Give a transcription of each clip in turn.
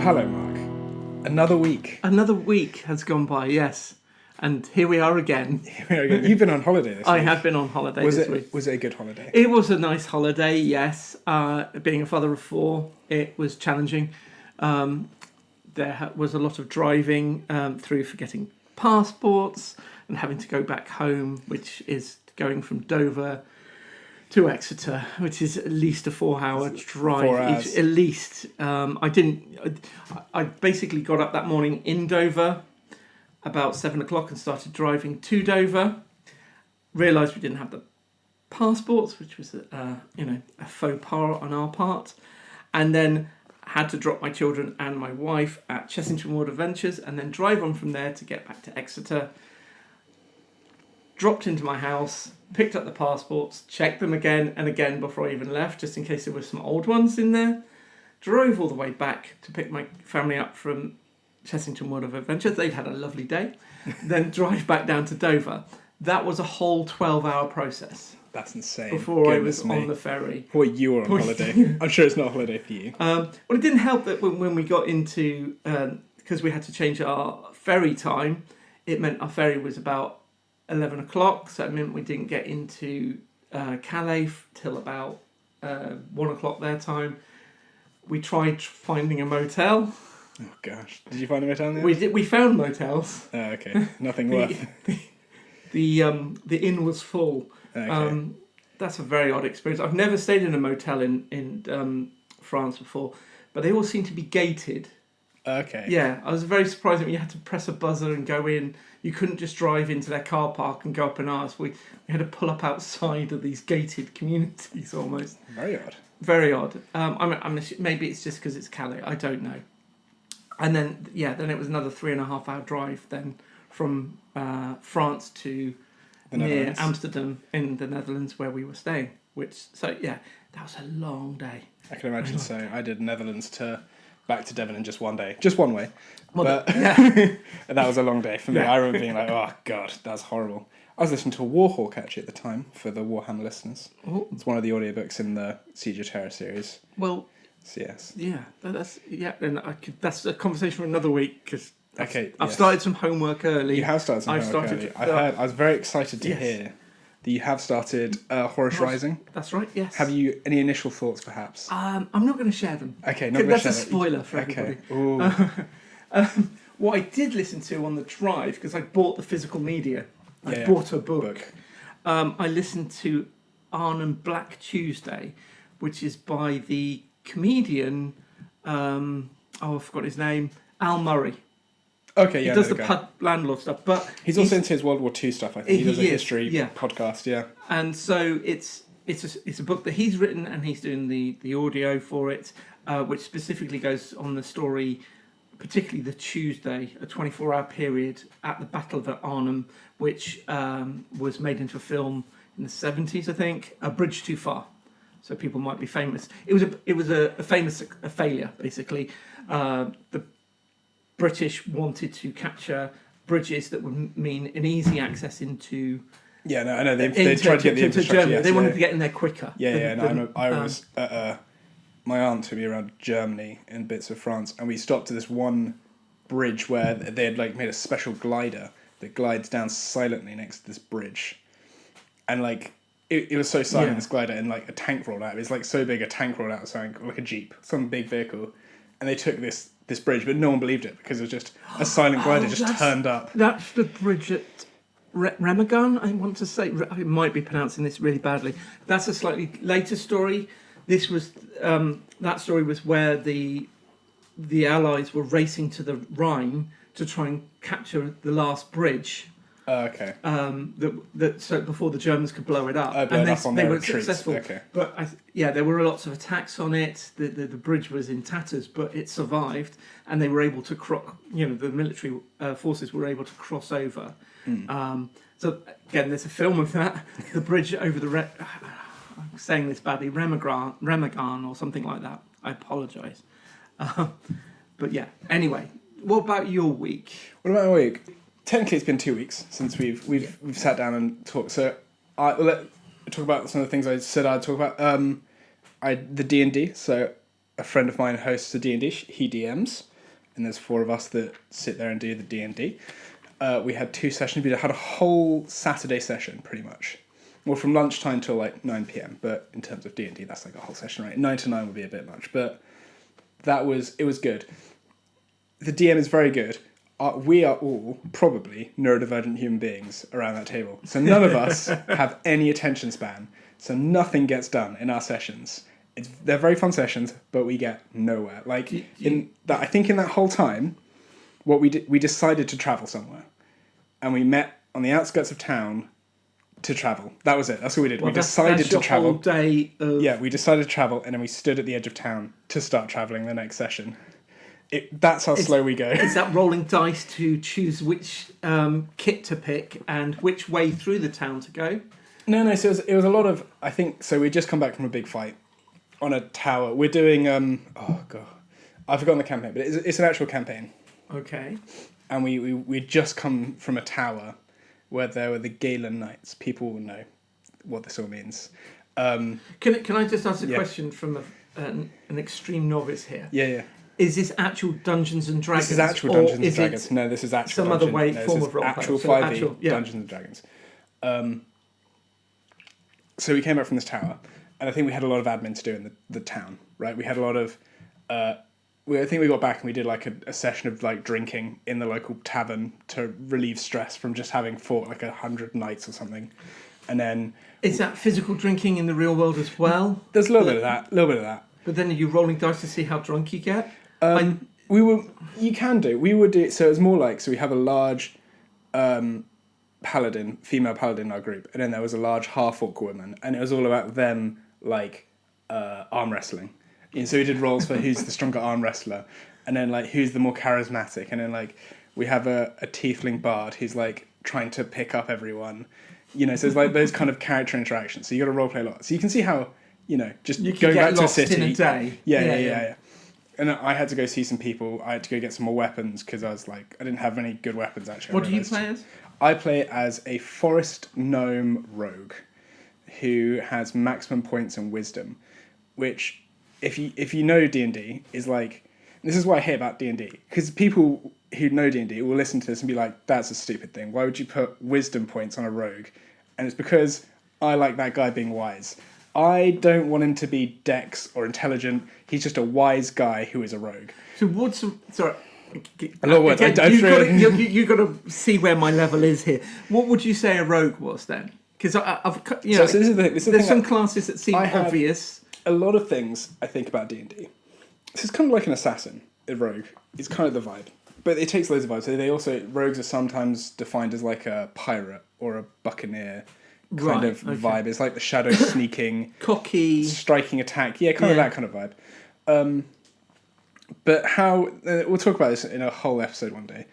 hello, Mark. Another week. Another week has gone by, yes. And here we are again. You've been on holiday this week. I have been on holiday this week. Was it a good holiday? It was a nice holiday, yes. Being a father of four, it was challenging. There was a lot of driving through forgetting passports and having to go back home, which is going from Dover to Exeter, which is at least a 4-hour drive. 4 hours. At least. I basically got up that morning in Dover about 7 o'clock and started driving to Dover. Realised we didn't have the passports, which was a faux pas on our part, and then had to drop my children and my wife at Chessington World Adventures and then drive on from there to get back to Exeter. Dropped into my house, picked up the passports, checked them again and again before I even left, just in case there were some old ones in there. Drove all the way back to pick my family up from Chessington World of Adventures. They'd had a lovely day. Then drive back down to Dover. That was a whole 12-hour process. That's insane. Before I was on the ferry. Well, you were on holiday. I'm sure it's not a holiday for you. Well, it didn't help that when we got into... because we had to change our ferry time, it meant our ferry was about 11 o'clock, so it meant we didn't get into Calais till about 1 o'clock their time. We tried finding a motel. Oh gosh, did you find a motel in the end? We found motels. Oh, okay, nothing worth. The inn was full. Okay. That's a very odd experience. I've never stayed in a motel in France before, but they all seem to be gated. Okay. Yeah, I was very surprised that you had to press a buzzer and go in. You couldn't just drive into their car park and go up and ask. We had to pull up outside of these gated communities almost. Very odd. Very odd. Maybe it's just because it's Calais. I don't know. And then it was another 3.5 hour drive then from France to near Amsterdam in the Netherlands where we were staying. That was a long day. I can imagine so. I did Netherlands to back to Devon in just one day, just one way. Well, and that was a long day for me. Yeah. I remember being like, "Oh God, that's horrible." I was listening to Warhawk actually at the time for the Warhammer listeners. Oh. It's one of the audiobooks in the Siege of Terror series. Well, so, yes. Yeah, that's a conversation for another week because I've started some homework early. You have started some homework early. I was very excited to hear that you have started Horus Rising. That's right, yes. Have you any initial thoughts, perhaps? I'm not going to share them. Okay, not going to share them. That's a spoiler for everybody. Ooh. What I did listen to on the drive, because I bought the physical media, I bought a book. I listened to Arnhem Black Tuesday, which is by the comedian, I forgot his name, Al Murray. Okay, yeah. He does the pub landlord stuff, but he's also into his World War II stuff. I think he does a history podcast. Yeah, and so it's a book that he's written, and he's doing the audio for it, which specifically goes on the story, particularly the Tuesday, a 24-hour period at the Battle of Arnhem, which was made into a film in the 70s, I think. A Bridge Too Far, so people might be famous. It was a failure, basically. The British wanted to capture bridges that would mean an easy access into. Yeah, no, I know they tried to get the infrastructure. Germany. They wanted to get in there quicker. I was my aunt took me around Germany and bits of France, and we stopped to this one bridge where they had made a special glider that glides down silently next to this bridge, and it was so silent, this glider, and a tank rolled out. It was so big, a tank rolled out, something like a jeep, some big vehicle, and they took this bridge, but no one believed it because it was just a silent glider just turned up. That's the bridge at Remagen, I want to say. I might be pronouncing this really badly. That's a slightly later story. This was that story was where the Allies were racing to the Rhine to try and capture the last bridge. Okay. So before the Germans could blow it up, and they were successful. Okay. But there were lots of attacks on it. The bridge was in tatters, but it survived, and they were able to the military forces were able to cross over. So again, there's a film of that. The bridge over the I'm saying this badly, Remagen or something like that. I apologise. But yeah. Anyway, what about your week? What about my week? Technically, it's been 2 weeks since we've sat down and talked. So let's talk about some of the things I said I'd talk about. The D&D. So a friend of mine hosts a D&D. He DMs. and there's 4 of us that sit there and do the D&D. We had 2 sessions. We had a whole Saturday session, pretty much. Well, from lunchtime till like 9 p.m. But in terms of D&D, that's like a whole session, right? 9 to 9 would be a bit much, but it was good. The DM is very good. We are all probably neurodivergent human beings around that table. So none of us have any attention span. So nothing gets done in our sessions. They're very fun sessions, but we get nowhere. Like I think in that whole time, what we did, we decided to travel somewhere, and we met on the outskirts of town to travel. That was it. That's what we did. Well, we decided to travel. Whole day of... Yeah, we decided to travel, and then we stood at the edge of town to start traveling the next session. That's how slow we go. Is that rolling dice to choose which kit to pick and which way through the town to go? No. So it was a lot of. I think so. We just come back from a big fight on a tower. We're doing. Oh god, I've forgotten the campaign, but it's an actual campaign. Okay. And we just come from a tower where there were the Galen Knights. People will know what this all means. Can I just ask a question from an extreme novice here? Yeah. Is this actual Dungeons and Dragons? This is actual Dungeons and Dragons. No, this is actual some other form of role actual play. 5e Dungeons and Dragons. So we came up from this tower, and I think we had a lot of admin to do in the town, right? We had a lot of... I think we got back and we did like a session of like drinking in the local tavern to relieve stress from just having fought like 100 knights or something. And then... Is that physical drinking in the real world as well? There's a little bit of that. But then are you rolling dice to see how drunk you get? You can do. We would do. So it's more like, so we have a large paladin, female paladin in our group, and then there was a large half-orc woman, and it was all about them like arm wrestling. And so we did roles for who's the stronger arm wrestler, and then like who's the more charismatic, and then like we have a tiefling bard who's like trying to pick up everyone. So it's like those kind of character interactions. So you got to roleplay a lot. So you can see how. Just you going back to a city. In a day. Yeah. And I had to go see some people. I had to go get some more weapons because I was like, I didn't have any good weapons actually. What do you play as? I play as a forest gnome rogue who has maximum points and wisdom, which if you know D&D is like, this is what I hate about D&D, because people who know D&D will listen to this and be like, that's a stupid thing. Why would you put wisdom points on a rogue? And it's because I like that guy being wise. I don't want him to be dex or intelligent. He's just a wise guy who is a rogue. So what's... Sorry. A lot of words. You've got to see where my level is here. What would you say a rogue was then? Because I've... So this is there's some classes that seem obvious. A lot of things I think about D&D. This is kind of like an assassin, a rogue. It's kind of the vibe. But it takes loads of vibes. So rogues are sometimes defined as like a pirate or a buccaneer kind of vibe. It's like the shadow sneaking, cocky, striking attack. Yeah, kind of that kind of vibe. But how we'll talk about this in a whole episode one day.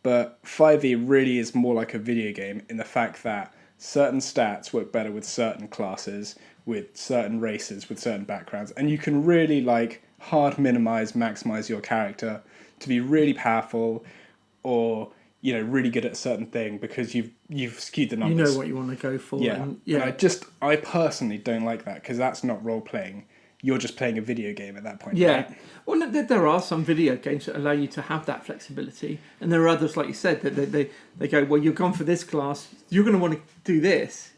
But 5e really is more like a video game in the fact that certain stats work better with certain classes, with certain races, with certain backgrounds, and you can really like hard minimize, maximize your character to be really powerful, or really good at a certain thing because you've skewed the numbers. You know what you want to go for. Yeah. And I personally don't like that because that's not role playing. You're just playing a video game at that point. Yeah. Right? Well, there are some video games that allow you to have that flexibility, and there are others, like you said, that they go, well, you're gone for this class, you're going to want to do this.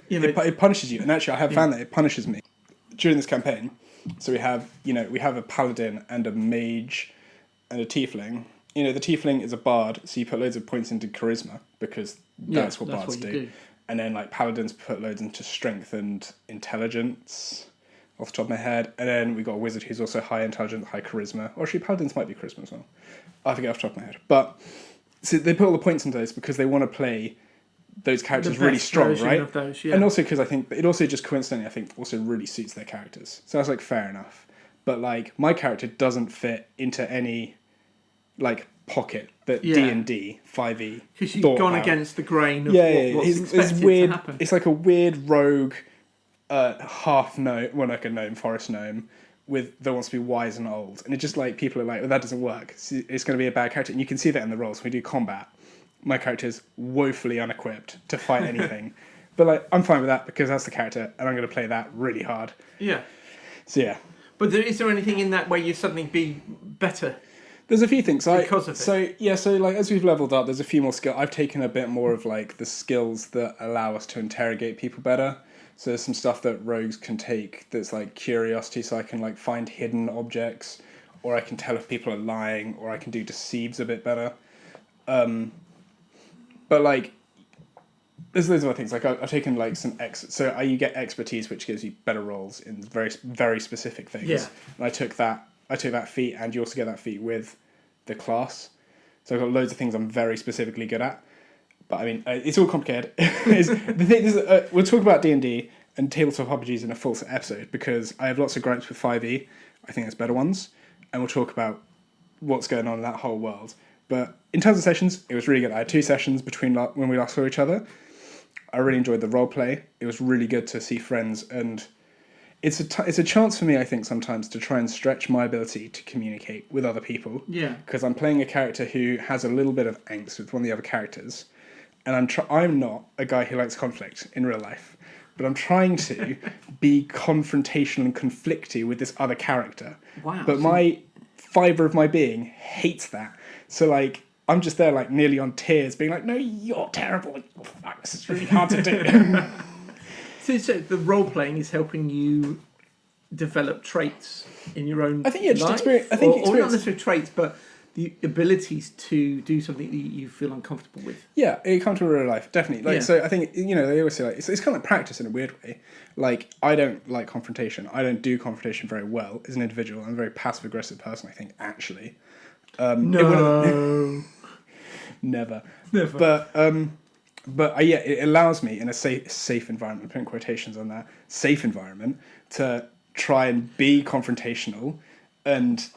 It punishes you, and actually, I have found that it punishes me during this campaign. So we have a paladin and a mage and a tiefling. The tiefling is a bard, so you put loads of points into charisma because that's what bards do. And then like paladins put loads into strength and intelligence, off the top of my head. And then we got a wizard who's also high intelligence, high charisma. Or actually, paladins might be charisma as well. I forget off the top of my head. But so they put all the points into those because they want to play those characters really strong, right? Of those, And also because I think it also just coincidentally, I think also really suits their characters. So I was like, fair enough. But like my character doesn't fit into any like pocket that D&D 5e because you've gone against the grain of what's expected weird, to happen. It's like a weird rogue half gnome, well, like a gnome, forest gnome that wants to be wise and old, and it just like people are like, well, that doesn't work. It's going to be a bad character, and you can see that in the roles. When we do combat, my character's woefully unequipped to fight anything. But like, I'm fine with that because that's the character, and I'm going to play that really hard. Yeah. So yeah. But is there anything in that where you suddenly be better? There's a few things. Because of it. So like as we've leveled up, there's a few more skills. I've taken a bit more of like the skills that allow us to interrogate people better. So there's some stuff that rogues can take that's like curiosity, so I can like find hidden objects, or I can tell if people are lying, or I can do deceives a bit better. But like, there's loads of other things. Like I've taken like some you get expertise, which gives you better rolls in very very specific things. Yeah. And I took that feat, and you also get that feat with the class. So I've got loads of things I'm very specifically good at. But I mean, it's all complicated. The thing is, we'll talk about D&D and tabletop RPGs in a full episode, because I have lots of gripes with 5e. I think there's better ones, and we'll talk about what's going on in that whole world. But in terms of sessions, it was really good. I had 2 sessions between when we last saw each other. I really enjoyed the role play. It was really good to see friends, and it's a chance for me, I think, sometimes to try and stretch my ability to communicate with other people. Yeah. Because I'm playing a character who has a little bit of angst with one of the other characters, and I'm not a guy who likes conflict in real life, but I'm trying to be confrontational and conflicty with this other character. Wow. But my fibre of my being hates that. So like, I'm just there like nearly on tears, being like, "No, you're terrible. Oh, fuck, this is really hard to do." So the role playing is helping you develop traits in your own. I think just life? experience. I or think not experience. necessarily traits, but the abilities to do something that you feel uncomfortable with. Yeah, it comes to real life, definitely. Like, Yeah. so I think, they always say like it's kind of like practice in a weird way. Like, I don't like confrontation. I don't do confrontation very well as an individual. I'm a very passive aggressive person, I think, actually. No. Never. Never. But it allows me in a safe environment, putting quotations on that, safe environment, to try and be confrontational and,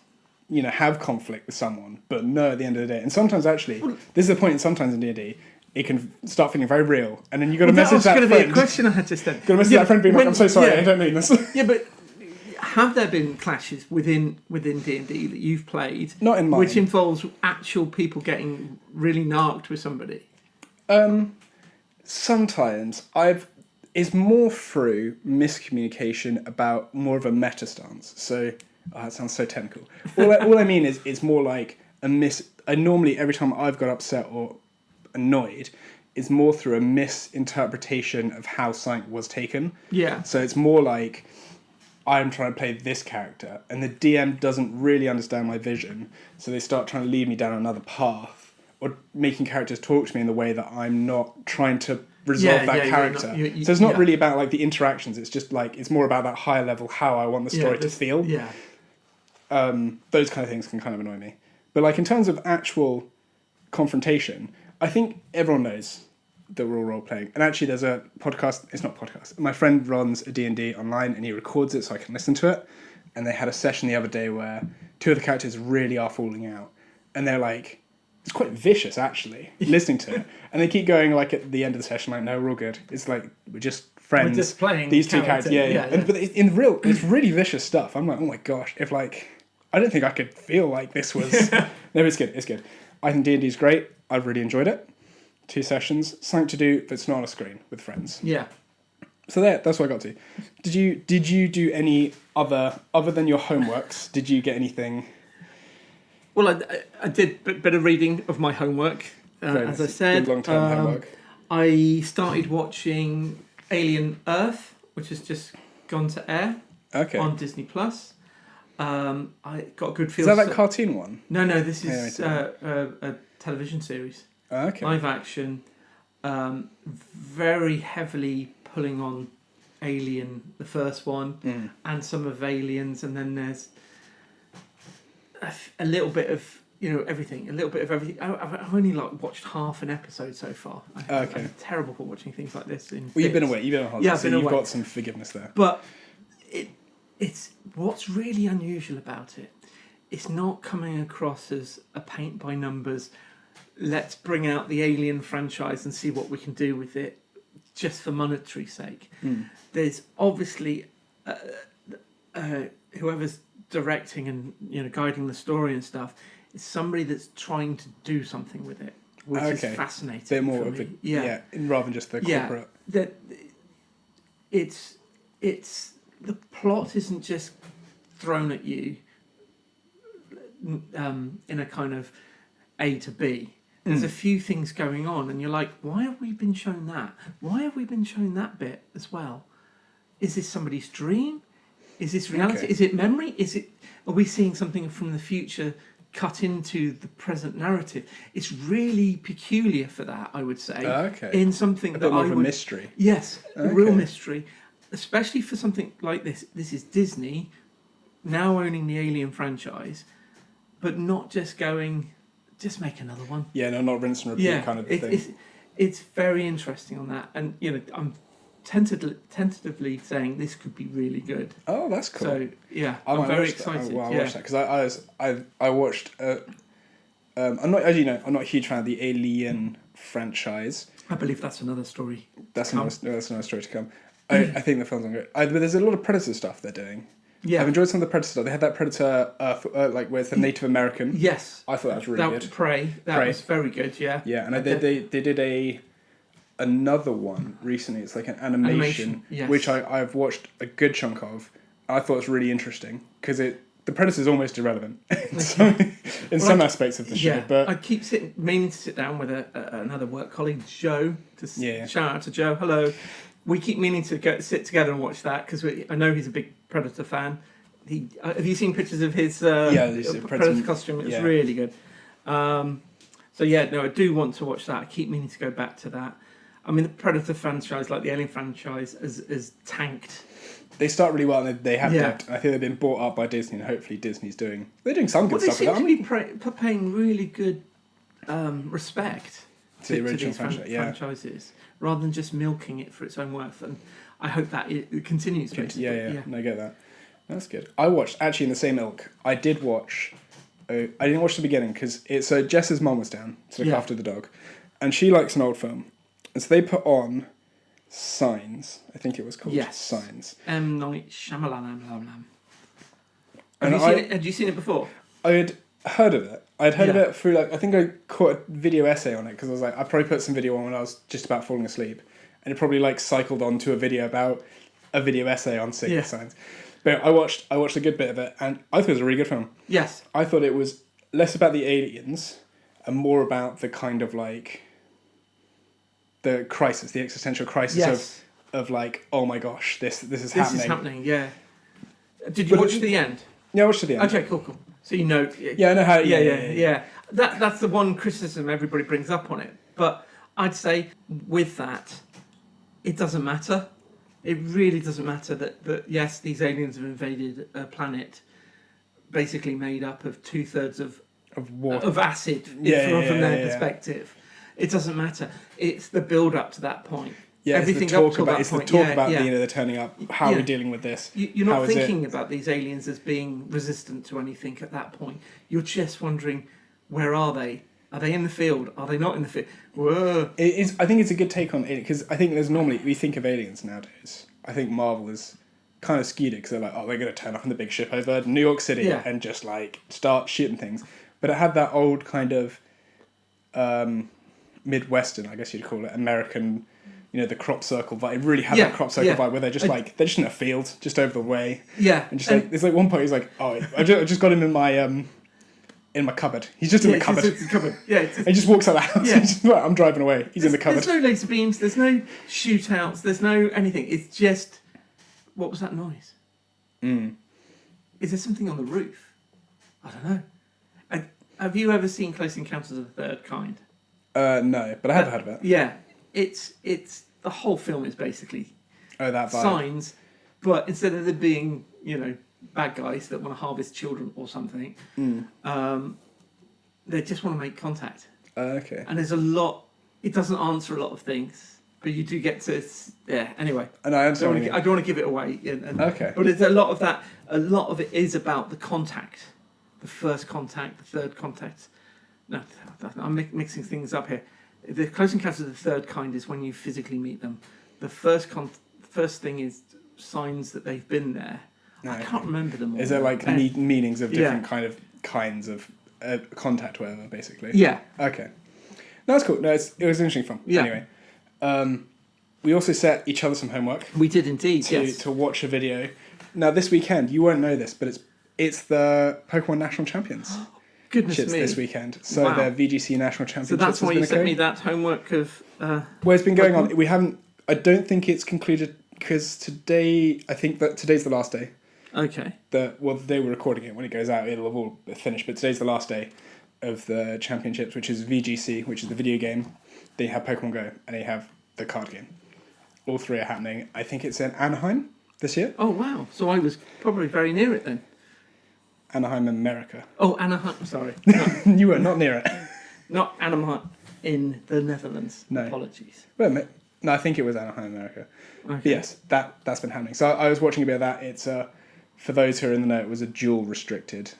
have conflict with someone, but no at the end of the day. And sometimes actually, this is the point, sometimes in D&D, it can start feeling very real, and then you got to message that friend. That was going to be a question I had just then. Got to message that friend being like, "I'm so sorry, I don't mean this." Yeah, but have there been clashes within D&D that you've played? Not in mine. Which involves actual people getting really narked with somebody? Sometimes it's more through miscommunication about more of a meta stance. So that sounds so technical. All I mean is it's more like I normally, every time I've got upset or annoyed, is more through a misinterpretation of how something was taken. Yeah. So it's more like I'm trying to play this character, and the DM doesn't really understand my vision, so they start trying to lead me down another path, or making characters talk to me in the way that I'm not trying to resolve that character. So it's not really about like the interactions. It's just like it's more about that higher level, how I want the story to feel. Yeah. Those kind of things can kind of annoy me. But like in terms of actual confrontation, I think everyone knows that we're all role playing. And actually, there's a podcast. It's not a podcast. My friend runs a D&D online, and he records it so I can listen to it. And they had a session the other day where 2 of the characters really are falling out, and they're like, it's quite vicious actually listening to it. And they keep going like at the end of the session, like, "No, we're all good. It's like we're just friends. We're just playing these 2 characters." Yeah. But it's really vicious stuff. I'm like, oh my gosh, if like I don't think I could feel like this was. No, it's good. It's good. I think D&D is great. I've really enjoyed it. 2 sessions, something to do that's not on a screen with friends. Yeah. So that's what I got to. Did you do any other than your homeworks? Did you get anything? Well, I did a bit of reading of my homework, as I said. Good long-term homework. I started watching Alien Earth, which has just gone to air on Disney Plus. I got a good feel. Is that cartoon one? No, this is a television series. Okay. Live action, very heavily pulling on Alien, the first one, and some of Aliens, and then there's a little bit of everything. A little bit of everything. I've only watched half an episode so far. I'm terrible for watching things like this. You've been away. You've been on holiday, yeah, so you've got some forgiveness there. But it's what's really unusual about it. It's not coming across as a paint by numbers. Let's bring out the Alien franchise and see what we can do with it, just for monetary sake. There's obviously whoever's directing and guiding the story and stuff is somebody that's trying to do something with it, which is fascinating. A bit more of me. rather than just the corporate. That it's the plot isn't just thrown at you. in a kind of A to B. There's a few things going on, and you're like, why have we been shown that? Why have we been shown that bit as well? Is this somebody's dream? Is this reality? Okay. Is it memory? Are we seeing something from the future cut into the present narrative? It's really peculiar for that, I would say. Okay. In something A that bit more I of a would, mystery. yes, a real Okay. mystery, especially for something like this. This is Disney now owning the Alien franchise, but not just going, just make another one. Yeah, no, not rinse and repeat Yeah, kind of thing. it's very interesting on that, and I'm tentatively saying this could be really good. Oh, that's cool. So yeah, I I'm might very watch that. excited. Well, I'll yeah. watch that because I watched. I'm not, as you know, I'm not a huge fan of the Alien franchise. I believe that's another story. That's Come. another story to come. I think the film's on good. But there's a lot of Predator stuff they're doing. Yeah. I've enjoyed some of the Predator stuff. They had that Predator, like where it's the Native American. Yes. I thought that was really That good. Prey. That Prey. was very good. Yeah. Yeah, and Okay. they did another one recently. It's like an animation, Yes. which I've watched a good chunk of. I thought it was really interesting because the Predator is almost irrelevant in some aspects of the show. Yeah, But I keep meaning to sit down with another work colleague, Joe. Yeah. Shout out to Joe. Hello. We keep meaning to sit together and watch that because I know he's a big Predator fan. Have you seen pictures of his there's a Predator costume? It's yeah. really good. So yeah, no, I do want to watch that. I keep meaning to go back to that. I mean, the Predator franchise, like the Alien franchise, has tanked. they start really well, and they have Yeah. dipped. I think they've been bought up by Disney, and hopefully they're doing some good Well, they stuff with seem that. to aren't be paying really good respect To the original these franchise, yeah. franchises, rather than just milking it for its own worth. And I hope that it continues. they? basically. Yeah. No, I get that. That's good. I watched, actually in the same ilk, I did watch, I didn't watch the beginning because it's, Jess's mum was down to look Yeah. after the dog, and she likes an old film. And so they put on Signs, I think it was called. Yes. Signs. M. Night Shyamalan. And Had you seen it before? I had heard of it. I'd heard of Yeah. it through, like, I think I caught a video essay on it because I was like, I probably put some video on when I was just about falling asleep. And it probably, like, cycled on to a video about a video essay on Yeah. Signs. But I watched a good bit of it, and I thought it was a really good film. Yes. I thought it was less about the aliens and more about the kind of, like, the crisis, the existential crisis Yes. of like, oh my gosh, this is This happening. is happening. Yeah. Did you But watch the end? Yeah, I watched to the end. Okay, cool. So you know. Yeah, I know how. Yeah. That's the one criticism everybody brings up on it. But I'd say with that, it doesn't matter. It really doesn't matter that yes, these aliens have invaded a planet basically made up of 2/3 Of water. of acid Yeah, from their yeah. perspective. It doesn't matter. It's the build up to that point. Yeah, Everything it's the talk up to about that it's point. the talk Yeah, about yeah. they're turning up. How are Yeah. we dealing with this? You're How not is thinking about these aliens as being resistant to anything at that point. You're just wondering, where are they? Are they in the field? Are they not in the field? Whoa. It is. I think it's a good take on it because I think there's normally we think of aliens nowadays. I think Marvel is kind of skewed it because they're like, oh, they're going to turn up in the big ship over New York City Yeah. and just like start shooting things. But it had that old kind of Midwestern, I guess you'd call it, American. You know, the crop circle vibe. It really had Yeah, that crop circle yeah. vibe where they're just like they're just in a field, just over the way, Yeah. and just like there's like one point he's like, oh, I just got him in my cupboard. He's just in the cupboard. It's a cupboard. Yeah. It's And he just walks out of the house. Yeah. He's just like, I'm driving away. He's in the cupboard. There's no laser beams. There's no shootouts. There's no anything. It's just, what was that noise? Is there something on the roof? I don't know. Have you ever seen Close Encounters of the Third Kind? No, but I have heard of it. Yeah. It's the whole film is basically Oh, that vibe. signs, but instead of there being, bad guys that want to harvest children or something, they just want to make contact. Okay. And there's a lot. It doesn't answer a lot of things, but you do get to. Yeah. Anyway, And I understand. what you I don't want to give it away. Okay. But it's a lot of that. A lot of it is about the contact, the first contact, the third contact. No, I'm mixing things up here. The Close Encounters of the Third Kind is when you physically meet them. The first thing is signs that they've been there. I can't remember them all. Is there like Uh, meanings of yeah. different kinds of contact, whatever, basically? Yeah. Okay. No, that's cool. No, it was interesting fun. Yeah. Anyway, we also set each other some homework We did indeed. Yes. to watch a video. Now this weekend, you won't know this, but it's the Pokemon National Champions. Goodness me. this weekend. So Wow. the VGC National So Championships that's why has you been sent occurring. me that homework of. Well, it's been going on. Pokemon? We haven't. I don't think it's concluded because today. I think that today's the last day. Okay. The day we're recording it, when it goes out, it'll have all finished. But today's the last day of the championships, which is VGC, which is the video game. They have Pokemon Go, and they have the card game. All three are happening. I think it's in Anaheim this year. Oh wow! So I was probably very near it then. Anaheim, America. Oh, Anaheim. Sorry, no, You were not near it. not Anaheim in the Netherlands. No. Apologies. Well, no, I think it was Anaheim, America. Okay. But yes, that's been happening. So I was watching a bit of that. It's for those who are in the know, it was a dual restricted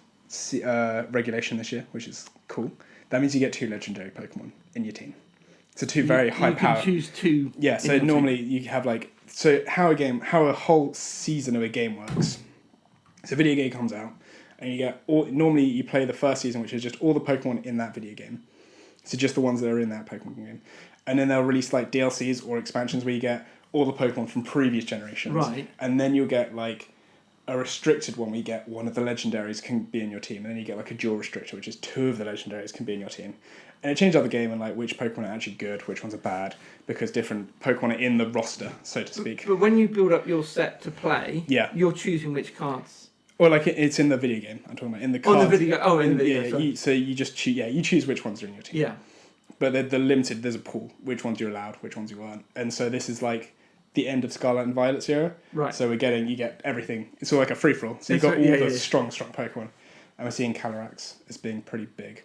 regulation this year, which is cool. That means you get 2 legendary Pokemon in your team. So 2 very high You power. can choose 2. Yeah. So in your normally you have how a whole season of a game works. So a video game comes out, and you get normally you play the first season, which is just all the Pokemon in that video game. So just the ones that are in that Pokemon game. And then they'll release DLCs or expansions where you get all the Pokemon from previous generations. Right. And then you'll get a restricted one where you get one of the legendaries can be in your team. And then you get a dual restrictor, which is 2 of the legendaries can be in your team. And it changes up the game and which Pokemon are actually good, which ones are bad, because different Pokemon are in the roster, so to speak. But when you build up your set to play, Yeah. you're choosing which cards. Or it's in the video game. I'm talking about in the cards. On the video. Oh, in the video. Yeah, sorry. so you just choose. Yeah, you choose which ones are in your team. Yeah. But they're limited. There's a pool. Which ones you're allowed, which ones you aren't. And so this is the end of Scarlet and Violet's era. Right. So you get everything. It's all like a free for all. So you've It's got right, all yeah, the yeah. strong Pokemon, and we're seeing Calyrex as being pretty big,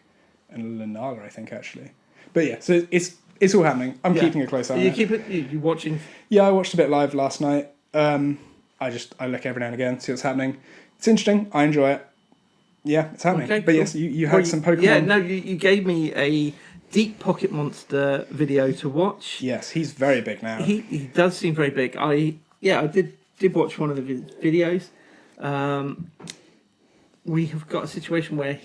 and Lunala I think actually. But yeah, so it's all happening. I'm Yeah. keeping a close eye on You it. keep it. You watching. Yeah, I watched a bit live last night. I look every now and again, see what's happening. It's interesting. I enjoy it. Yeah, it's happening. Okay, But cool. yes, you had some Pokemon. Yeah. No, you gave me a Deep Pocket Monster video to watch. Yes, he's very big now. He does seem very big. I did watch one of the videos. We have got a situation where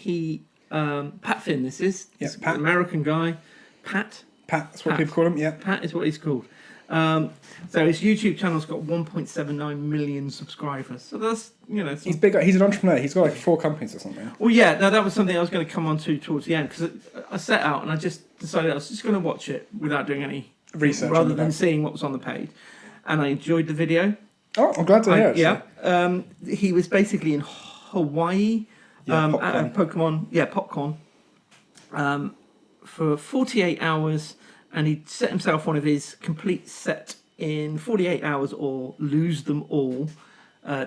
Pat Finn. This is Yeah, this Pat. American guy. Pat That's what Pat. people call him. Yeah. Pat is what he's called. So his YouTube channel's got 1.79 million subscribers. So that's He's big. He's an entrepreneur. He's got 4 companies or something. Well, yeah, no, that was something I was going to come on to towards the end because I set out and I just decided I was just going to watch it without doing any Research rather on than that. seeing what was on the page, and I enjoyed the video. Oh, I'm glad to hear it. Yeah, he was basically in Hawaii Yeah, at Popcorn. Popcorn, for 48 hours, and he set himself one of his complete set in 48 hours or lose them all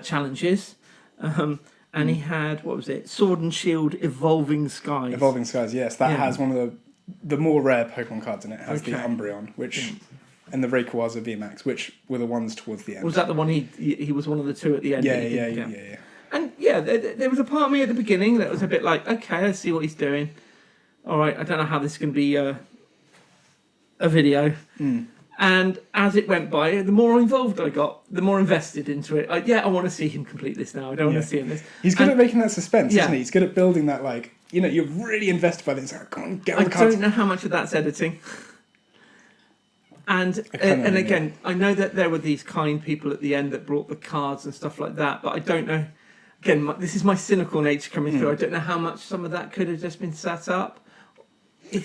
challenges. And he had, what was it? Sword and Shield Evolving Skies. Evolving Skies. Yes, that Yeah. has one of the more rare Pokemon cards in it. It has the Okay. Umbreon, and the Rayquaza VMAX, which were the ones towards the end. Was that the one he was one of the 2 at the end? Yeah, that he yeah, did? yeah. And yeah, there was a part of me at the beginning that was a bit like, okay, I see what he's doing. All right, I don't know how this is going to be a video. And as it went by, the more involved I got, the more invested into it. I want to see him complete this now. I don't want to see him this. He's good And at making that suspense, Yeah. isn't he? He's good at building that, you're really invested by this. Come on, get I all the cards. don't know how much of that's editing. And can't and know, again, I know that there were these kind people at the end that brought the cards and stuff like that, but I don't know. Again, this is my cynical nature coming through. I don't know how much some of that could have just been set up.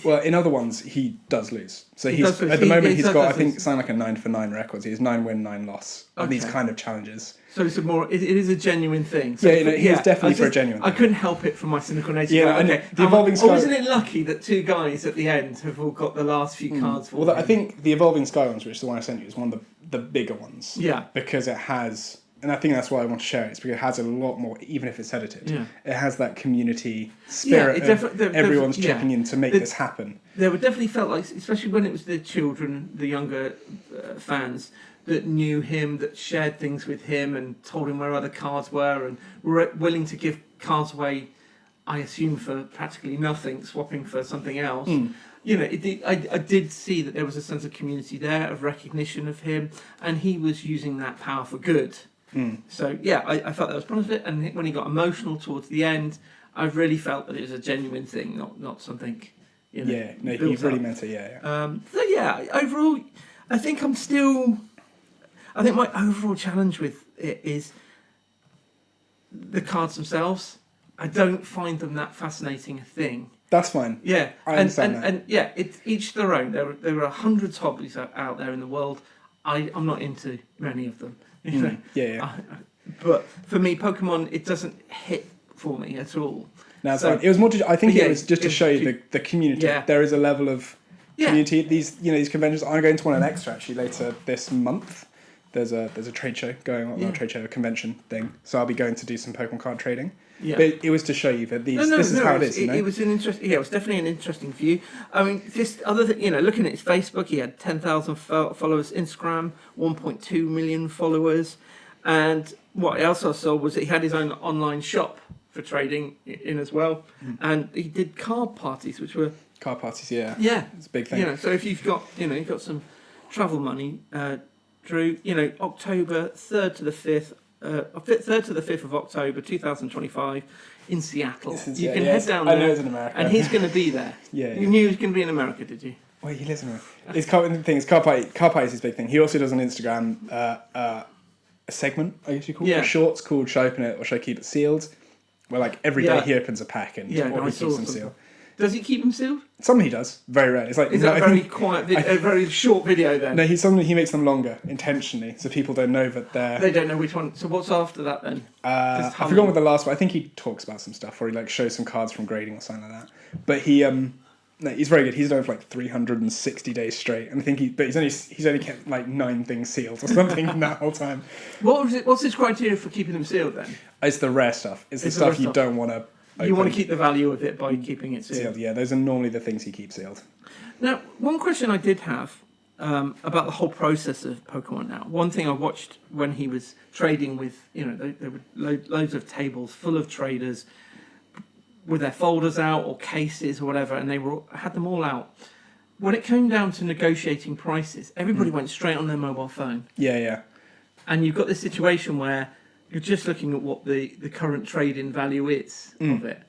Well, in other ones, he does lose. So He he's does lose. at the He- moment he he's does got, I lose. think, something like a 9-for-9 record. He has 9 win, 9 loss on these Okay. kind of challenges. So it's it is a genuine thing. So Yeah, he is definitely for a genuine I thing. couldn't help it from my cynical nature. Yeah, Going, and okay, the Evolving Sky- wasn't it lucky that 2 guys at the end have all got the last few cards for Well, I him? think the Evolving Sky ones, which is the one I sent you, is one of the bigger ones. Yeah. Because it has, and I think that's why I want to share it, is because it has a lot more, even if it's edited. Yeah. It has that community spirit it of defi- everyone's yeah. chipping in to make The- this happen. There were definitely felt like, especially when it was the children, the younger fans that knew him, that shared things with him and told him where other cards were and were willing to give cards away, I assume, for practically nothing, swapping for something else. I did see that there was a sense of community there, of recognition of him, and he was using that power for good. So, yeah, I felt that was part of it, and when he got emotional towards the end, I really felt that it was a genuine thing, not something... Yeah, no, he built really up. meant it, yeah. So yeah, overall, I think my overall challenge with it is the cards themselves. I don't find them that fascinating a thing. That's fine. Yeah, I understand that. And yeah, it's each their own. There are hundreds of hobbies out there in the world. I'm not into many of them. You know? Yeah. But for me, Pokemon, it doesn't hit for me at all. No, it's fine. It was more I think it was just to show you the community. Yeah. There is a level of community. These conventions. I'm going to one extra actually later this month. There's a trade show going on, not a trade show, a convention thing. So I'll be going to do some Pokemon card trading. Yeah. But it was to show you that this is how it is. It was an interesting. Yeah, it was definitely an interesting view. I mean, this other thing, looking at his Facebook, he had 10,000 followers. Instagram, 1.2 million followers, and what else I saw was that he had his own online shop for trading in as well, and he did card parties, which were Card parties. Yeah. Yeah, It's a big thing. So if you've got you've got some travel money, Drew, October 3rd to the 5th. 3rd to the 5th of October 2025 in Seattle. You can head down there. I know it's in America. And he's going to be there. Yeah. You knew he was going to be in America, did you? Wait, he lives in America. The thing is, car party is his big thing. He also does on Instagram a segment, I guess you call it, a shorts called "Should I Open It or Should I Keep It Sealed?" Where like every day he opens a pack and or he keeps them sealed. Does he keep them sealed? Some he does, very rare. It's like is that a very quiet, a very short video then? No, he makes them longer intentionally, so people don't know that they're. They don't know which one. So what's after that then? I forgot what the last one. I think he talks about some stuff, or he like shows some cards from grading or something like that. But he's very good. He's done it for like 360 days straight, and I think he's only kept like 9 things sealed or something in that whole time. What's his criteria for keeping them sealed then? It's the rare stuff. It's the stuff you don't want to. You want to keep the value of it by keeping it sealed. Yeah, those are normally the things he keeps sealed. Now, one question I did have about the whole process of Pokemon Now. One thing I watched when he was trading with, there were loads of tables full of traders with their folders out or cases or whatever, and they had them all out. When it came down to negotiating prices, everybody went straight on their mobile phone. Yeah. And you've got this situation where you're just looking at what the current trade-in value is of it.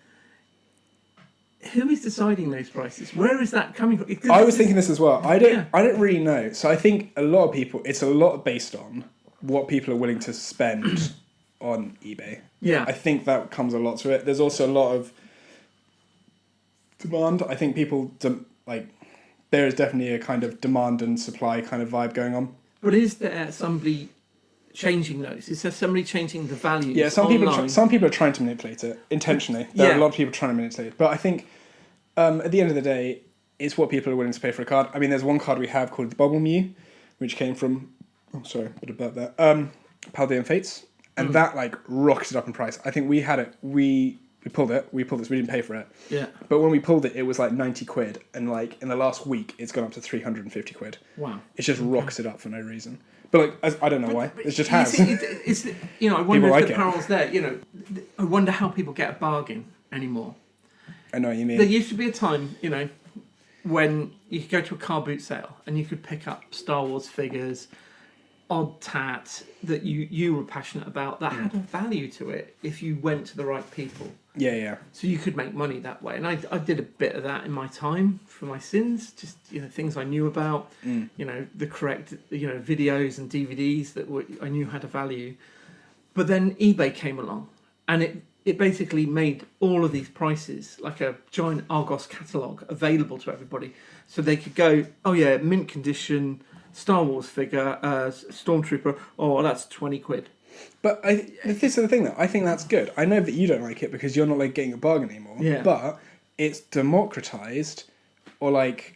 Who is deciding those prices? Where is that coming from? I was thinking this as well. I don't really know. So I think a lot of people, it's a lot based on what people are willing to spend on eBay. Yeah. I think that comes a lot to it. There's also a lot of demand. I think people, there is definitely a kind of demand and supply kind of vibe going on. But is there somebody changing those? Is there somebody changing the values? Yeah, some people are trying to manipulate it intentionally. There are a lot of people trying to manipulate it. But I think at the end of the day, it's what people are willing to pay for a card. I mean, there's one card we have called the Bubble Mew, which came from bit about that. Paldean Fates. And that rocketed up in price. I think we had it, we pulled it, we didn't pay for it. Yeah. But when we pulled it, it was like 90 quid. And in the last week, it's gone up to 350 quid. Wow. It's just rocketed up for no reason. But I don't know why. It just has. I wonder if the parallel's there. I wonder how people get a bargain anymore. I know what you mean. There used to be a time, when you could go to a car boot sale and you could pick up Star Wars figures, odd tat that you were passionate about that had a value to it if you went to the right people. Yeah. So you could make money that way, and I did a bit of that in my time for my sins. Just things I knew about, the correct videos and DVDs that I knew had a value. But then eBay came along, and it basically made all of these prices like a giant Argos catalogue available to everybody, so they could go, oh yeah, mint condition Star Wars figure, Stormtrooper. Oh, that's 20 quid. But this is the thing, though. I think that's good. I know that you don't like it because you're not getting a bargain anymore. Yeah. But it's democratized or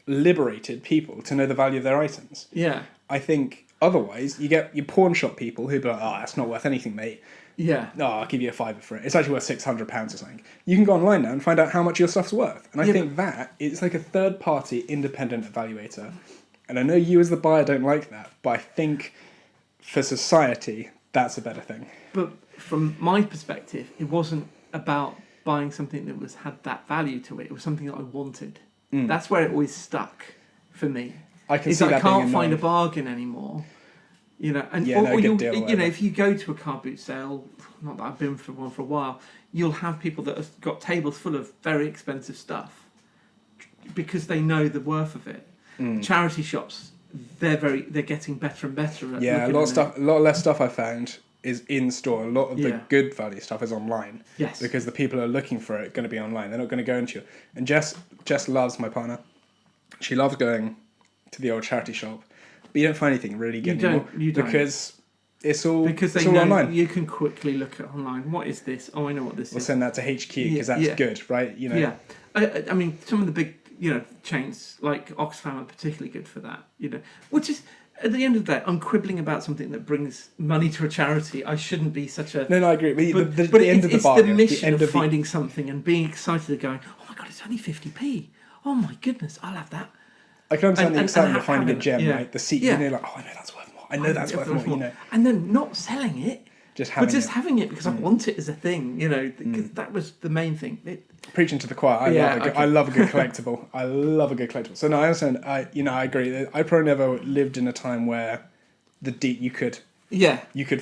liberated people to know the value of their items. Yeah. I think otherwise you get your pawn shop people who be like, oh, that's not worth anything, mate. Yeah. No, I'll give you a £5 for it. It's actually worth £600 or something. You can go online now and find out how much your stuff's worth. And I think that it's like a third-party independent evaluator. And I know you as the buyer don't like that, but I think for society, that's a better thing. But from my perspective, it wasn't about buying something that had that value to it. It was something that I wanted. That's where it always stuck for me. I can see that I can't find a bargain anymore. If you go to a car boot sale, not that I've been for one for a while, you'll have people that have got tables full of very expensive stuff because they know the worth of it. Charity shops, they're getting better and better at a lot less stuff I found is in store. A lot of the Yeah. good value stuff is online. Yes. Because the people who are looking for it are going to be online. They're not going to go into it. And Jess loves, my partner. She loves going to the old charity shop, but you don't find anything really good anymore. You don't. Because it's all Because they it's all know online. you can quickly look at online. What is this? Oh, I know what this We'll is. send that to HQ because that's Yeah. good, right? You know. Yeah, I mean, some of the big, chains like Oxfam are particularly good for that. Which is at the end of the day, I'm quibbling about something that brings money to a charity. I shouldn't be such a. No, I agree. But the end of the it's bargain, the mission end of of the finding something and being excited and going, oh my god, it's only 50p. Oh my goodness, I'll have that. I can understand the and excitement of finding a having it, gem, yeah. right? The seat, Yeah. like, oh, I know that's worth more. I know that's worth more, you know. And then not selling it. Just having But just it. having it because I want it as a thing, because that was the main thing. Preaching to the choir. I love a good collectible. I love a good collectible. So no, I understand. I agree. I probably never lived in a time where you could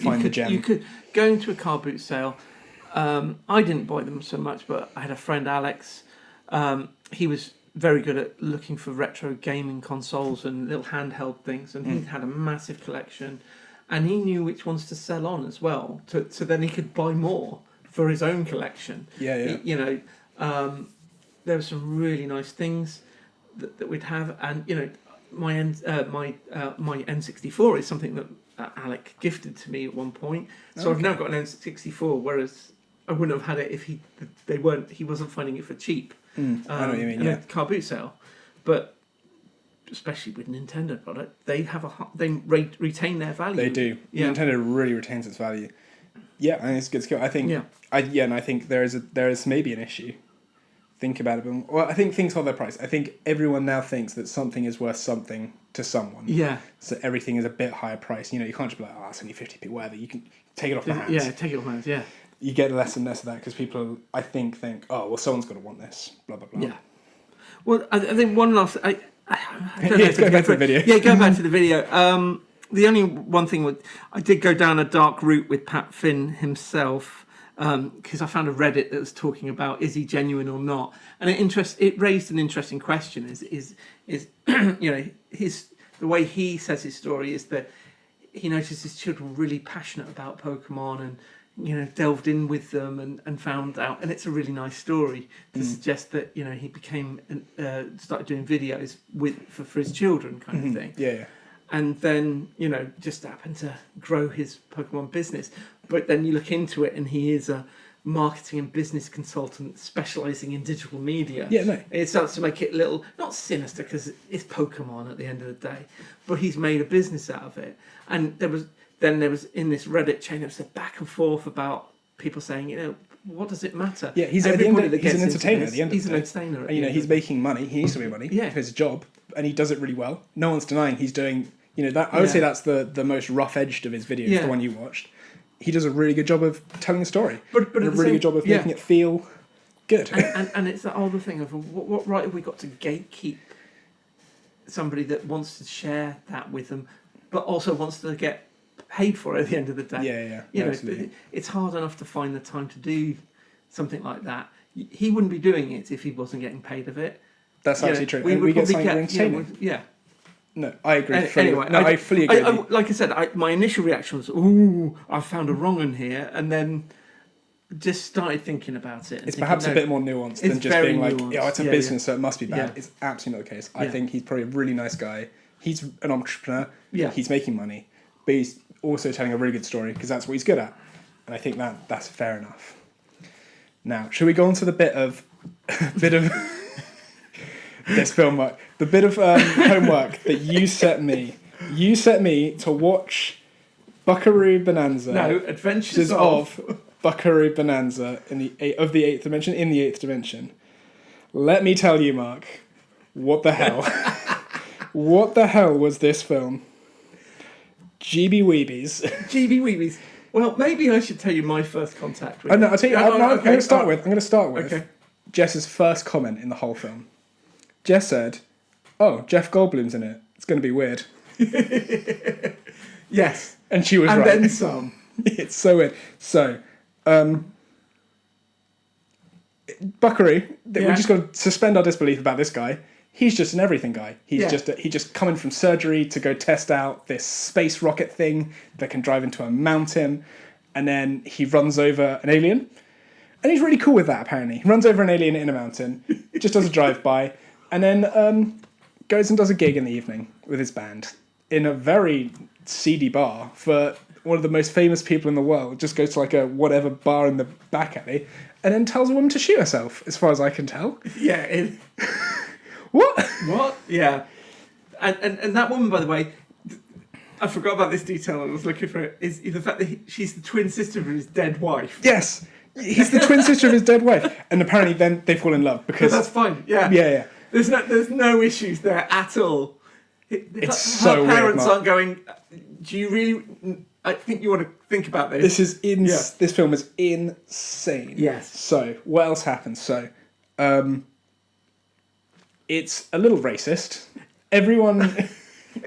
find the gem. You could go into a car boot sale. I didn't buy them so much, but I had a friend, Alex. He was very good at looking for retro gaming consoles and little handheld things, and he had a massive collection, and he knew which ones to sell on as well, so then he could buy more for his own collection. Yeah. There were some really nice things that we'd have, and my N64 is something that Alec gifted to me at one point. So I've now got an N64, whereas I wouldn't have had it if he wasn't finding it for cheap. I know what you mean. In Yeah. a car boot sale, but especially with Nintendo product, they retain their value. They do. Yeah. Nintendo really retains its value. Yeah, I think it's a good skill. I think. Yeah. And I think there is maybe an issue. Think about it. Well, I think things hold their price. I think everyone now thinks that something is worth something to someone. Yeah. So everything is a bit higher price. You can't just be like, oh, it's only 50p, whatever. You can take it off my hands. Yeah, take it off my hands. Yeah. You get less and less of that because people, I think, oh, well, someone's got to want this. Blah blah blah. Yeah. Well, I think one last. I don't know if go it's back to the video. Yeah, go back to the video. The only one thing I did go down a dark route with Pat Finn himself, because I found a Reddit that was talking about is he genuine or not, and it raised an interesting question. Is the way he says his story is that he noticed his children were really passionate about Pokemon and delved in with them and found out, and it's a really nice story to suggest that he became started doing videos for his children kind of thing. Yeah. And then just happened to grow his Pokemon business. But then you look into it, and he is a marketing and business consultant specialising in digital media. Yeah, no. It starts to make it a little not sinister because it's Pokemon at the end of the day, but he's made a business out of it. And there was in this Reddit chain, there was a back and forth about people saying, what does it matter? Yeah, he's everybody he's an entertainer at the end of He's the an day. entertainer. And, he's making money. He needs to make money Yeah. for his job, and he does it really well. No one's denying he's doing. That I would say that's the most rough edged of his videos, the one you watched. He does a really good job of telling a story, but and a really good job of making it feel good. And it's that older thing of what right have we got to gatekeep somebody that wants to share that with them, but also wants to get paid for it at the end of the day. Yeah, absolutely. It's hard enough to find the time to do something like that. He wouldn't be doing it if he wasn't getting paid of it. That's absolutely true. We get probably something entertaining. yeah. No, I agree. Anyway, I fully agree. Like I said, my initial reaction was, "Ooh, I found a wrong one here," and then just started thinking about it. It's perhaps a bit more nuanced than just being like, it's a business, so it must be bad. Yeah. It's absolutely not the case. I think he's probably a really nice guy. He's an entrepreneur. Yeah. He's making money, but he's also telling a really good story because that's what he's good at. And I think that's fair enough. Now, should we go on to the bit of this film work? The bit of homework that you set me. You set me to watch Buckaroo Bonanza. No, Adventures of Buckaroo Bonanza in the eighth dimension. Let me tell you, Mark, what the hell? What the hell was this film? GB Weebies. Well, maybe I should tell you my first contact with. I'll tell you. I'm going to start with Okay. Jess's first comment in the whole film. Jess said, "Oh, Jeff Goldblum's in it. It's going to be weird." Yes, and she was and right. then some. It's so weird. So, Buckaroo. We just got to suspend our disbelief about this guy. He's just an everything guy. He just coming from surgery to go test out this space rocket thing that can drive into a mountain, and then he runs over an alien, and he's really cool with that. Apparently, he runs over an alien in a mountain, just does a drive-by, and then goes and does a gig in the evening with his band in a very seedy bar for one of the most famous people in the world. Just goes to like a whatever bar in the back alley, and then tells a woman to shoot herself. As far as I can tell. Yeah. What? What? Yeah. And that woman, by the way, I forgot about this detail. I was looking for it. Is the fact that she's the twin sister of his dead wife. Yes, he's the twin sister of his dead wife, and apparently then they fall in love because But that's fine. Yeah. yeah. There's no issues there at all. It's her so weird, parents Mark. aren't going. Do you really? I think you want to think about this. This film is insane. Yes. So what else happens? So, it's a little racist. Everyone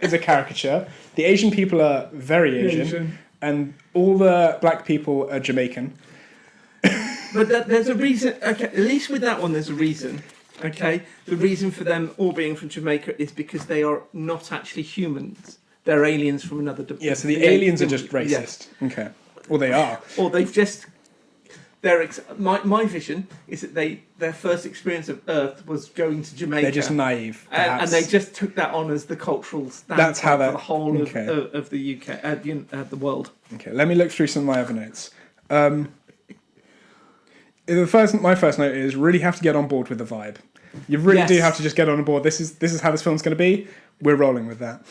is a caricature. The Asian people are very Asian. And all the black people are Jamaican. But there's a reason. Okay, at least with that one, there's a reason. Okay, the reason for them all being from Jamaica is because they are not actually humans. They're aliens from another dimension. Yeah, so the aliens are just racist. Yeah. Okay. Well, they are. Or they've just. My vision is that their first experience of Earth was going to Jamaica. They're just naive, and they just took that on as the cultural standard. That's how for the whole of the UK, the world. Okay, let me look through some of my other notes. My first note is really have to get on board with the vibe. You really do have to just get on board. This is how this film's going to be. We're rolling with that.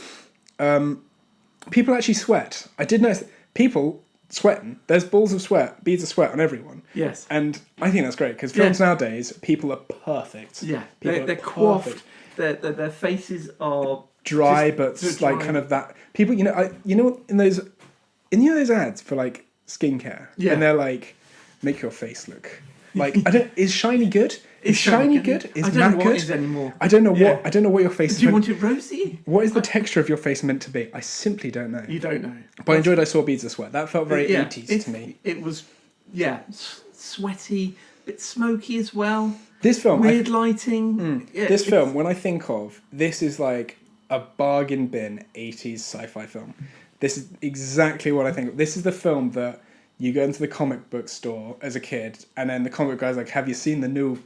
People actually sweat. I did notice people sweating. There's balls of sweat, beads of sweat on everyone. Yes. And I think that's great because films nowadays, people are perfect. Yeah, they're coiffed. Their faces are dry, but like kind of that. People, in those ads for like skincare, and they're like, make your face look like is shiny good? Is shiny good? Is matte good? Is anymore. I don't know what. I don't know what your face. Do you want it rosy? What is the texture of your face meant to be? I simply don't know. You don't know. But I enjoyed. I saw beads of sweat. That felt very 80s to me. It was, sweaty, a bit smoky as well. This film, weird lighting. This film, when I think of this, is like a bargain bin 80s sci-fi film. This is exactly what I think of. This is the film that you go into the comic book store as a kid, and then the comic book guy's like, "Have you seen the new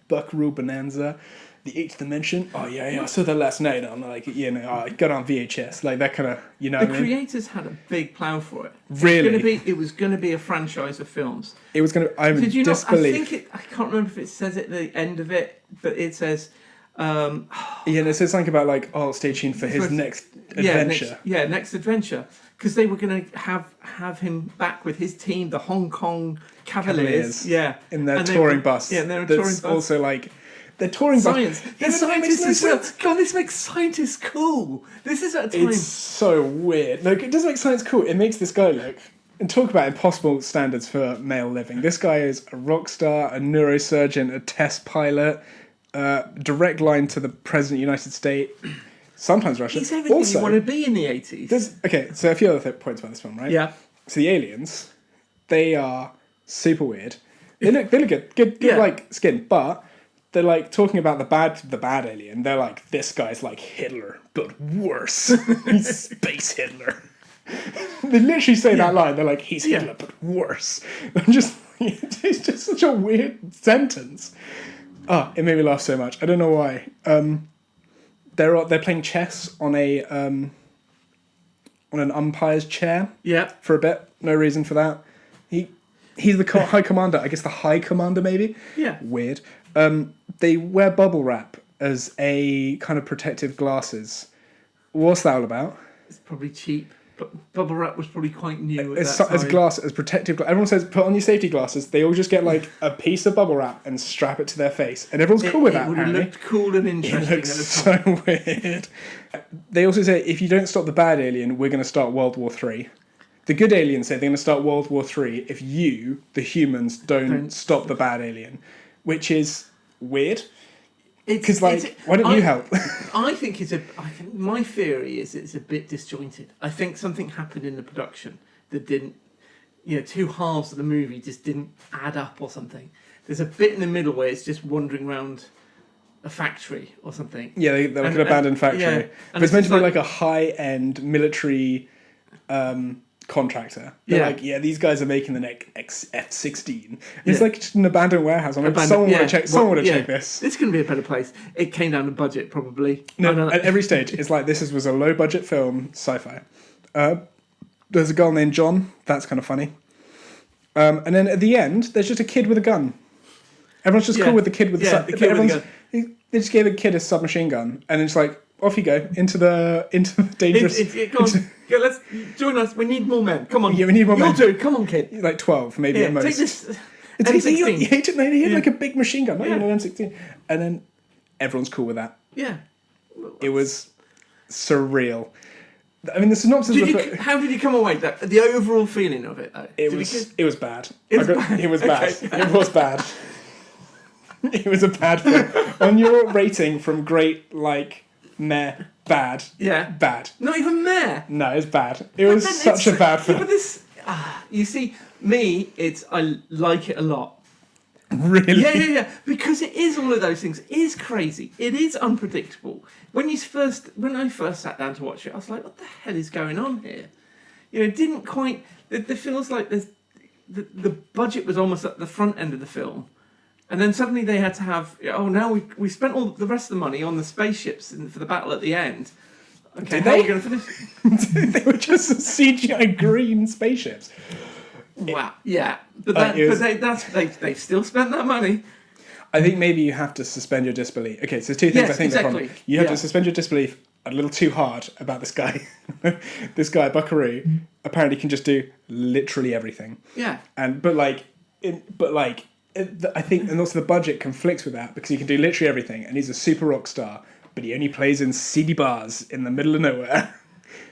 Buckaroo Bonanza, the Eighth Dimension?" "Oh yeah, I saw that last night." I'm like, I got on VHS, like that kind of, The creators had a big plan for it. Really, it was going to be a franchise of films. It was going to. I'm in disbelief. I can't remember if it says it at the end of it, but it says. It says something about like, stay tuned for his next adventure. Next adventure. Because they were going to have him back with his team, the Hong Kong Cavaliers. Yeah. In their touring bus. Yeah, they're a touring bus. Also like, they're touring science. bus. The scientists as well. God, this makes scientists cool. This is at a time. It's so weird. Like, it doesn't make science cool. It makes this guy look. And talk about impossible standards for male living. This guy is a rock star, a neurosurgeon, a test pilot, direct line to the President of the United States. Sometimes Russia. He's everything you want to be in the 80s. So a few other points about this film, right? Yeah. So the aliens, they are super weird. They look good like skin, but they're like talking about the bad alien. They're like, this guy's like Hitler, but worse. He's space Hitler. They literally say that line. They're like, he's Hitler, but worse. It's just such a weird sentence. It made me laugh so much. I don't know why. They're playing chess on an umpire's chair. Yeah. For a bit, no reason for that. He's the high commander. I guess the high commander maybe. Yeah. Weird. They wear bubble wrap as a kind of protective glasses. What's that all about? It's probably cheap. But bubble wrap was probably quite new at that time. As protective. Everyone says put on your safety glasses. They all just get like a piece of bubble wrap and strap it to their face, and everyone's cool with that. It would have looked cool and interesting. It looks so weird. They also say if you don't stop the bad alien, we're going to start World War III. The good aliens say they're going to start World War III if you, the humans, don't stop the bad alien, which is weird. Because why don't you help? I think my theory is it's a bit disjointed. I think something happened in the production that didn't, two halves of the movie just didn't add up or something. There's a bit in the middle where it's just wandering around a factory or something. Yeah, they're like an abandoned factory. But it's meant to be like a high-end military contractor. They're Yeah. like, yeah, these guys are making the next F-16. It's Yeah. like just an abandoned warehouse. I'm like, someone would have checked. Someone would have checked this. It's going to be a better place. It came down to budget, probably. I No, know at that. every stage, it's like this was a low budget film, sci-fi. There's a girl named John. That's kind of funny. And then at the end, there's just a kid with a gun. Everyone's just Yeah. cool with the kid with Yeah, the the kid with the everyone's- They just gave a kid a submachine gun, and it's like, off you go into the dangerous. Go on. Go, let's join us. We need more men. Come on. Yeah, we need more You'll men. do. Come on, kid. Like 12, maybe Yeah, at most. take this. It's, he M16. had like a big machine gun, not Yeah. even an M16. And then everyone's cool with that. Yeah. It was surreal. I mean, the synopsis of the How did you come away? The overall feeling of it, though. it was bad. It was bad. It was bad. Okay. It was bad. It was a bad film. On your rating from great, like, meh, bad, Yeah. bad. Not even there. No, it's bad. It was But such a it's- bad yeah, film. but this, you see, me, I like it a lot. Really? Yeah. Because it is all of those things. It is crazy. It is unpredictable. When I first sat down to watch it, I was like, "What the hell is going on here?" You know, it didn't quite. It feels like the budget was almost at the front end of the film, and then suddenly they had to have. Oh, now we spent all the rest of the money on the spaceships for the battle at the end. Okay, Did how are we they? going to finish? They were just CGI green spaceships. Wow. Yeah, but it was- they've still spent that money. I think maybe you have to suspend your disbelief. Okay, so two things Yes, I think are the problem. exactly. You have Yeah. to suspend your disbelief a little too hard about this guy. This guy, Buckaroo, apparently can just do literally everything. Yeah. I think, and also the budget conflicts with that because he can do literally everything, and he's a super rock star, but he only plays in seedy bars in the middle of nowhere.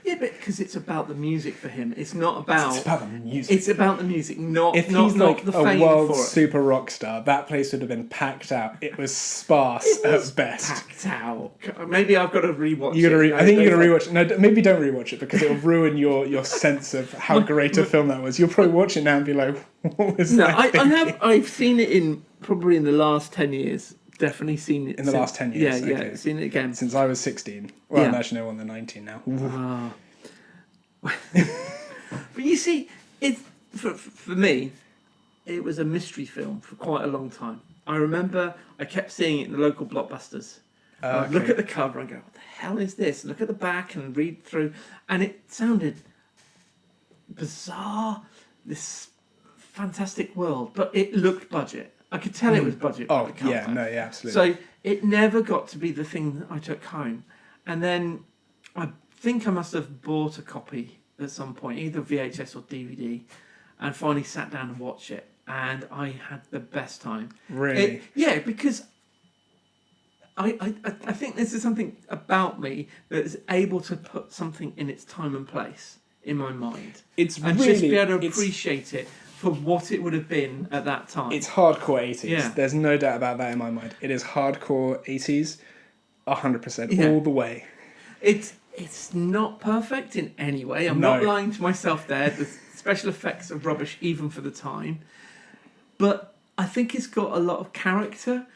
Yeah, but because it's about the music for him. It's not about. It's about the music. It's about the music, not If not, he's not like the a fame world for it. super rock star, that place would have been packed out. It was sparse at best. Packed out. I got to rewatch. You gotta it. I think you gotta rewatch it. No, maybe don't rewatch it because it will ruin your sense of how great a film that was. You'll probably watch it now and be like, "What was No, that?" I thinking? have. I've seen it probably in the last 10 years. Definitely seen it In the since- last 10 years, Yeah, okay. seen it again. Since I was 16. Well, Yeah. I'm actually no on the 19 now. Ah. But you see, it's for me, it was a mystery film for quite a long time. I remember I kept seeing it in the local blockbusters. I'd look Okay. at the cover and go, "What the hell is this?" Look at the back and read through, and it sounded bizarre. This fantastic world, but it looked budget. I could tell it was budget. by Oh, the cover. yeah, no, yeah, absolutely. So it never got to be the thing that I took home. And then I think I must have bought a copy at some point, either VHS or DVD, and finally sat down and watched it. And I had the best time. Really? Yeah, because I think this is something about me that is able to put something in its time and place in my mind. It's And really... just be able to it's- appreciate it for what it would have been at that time. It's hardcore 80s. Yeah. There's no doubt about that in my mind. It is hardcore 80s, 100%, Yeah. all the way. It's not perfect in any way. I'm No. not lying to myself there. The special effects are rubbish even for the time. But I think it's got a lot of character.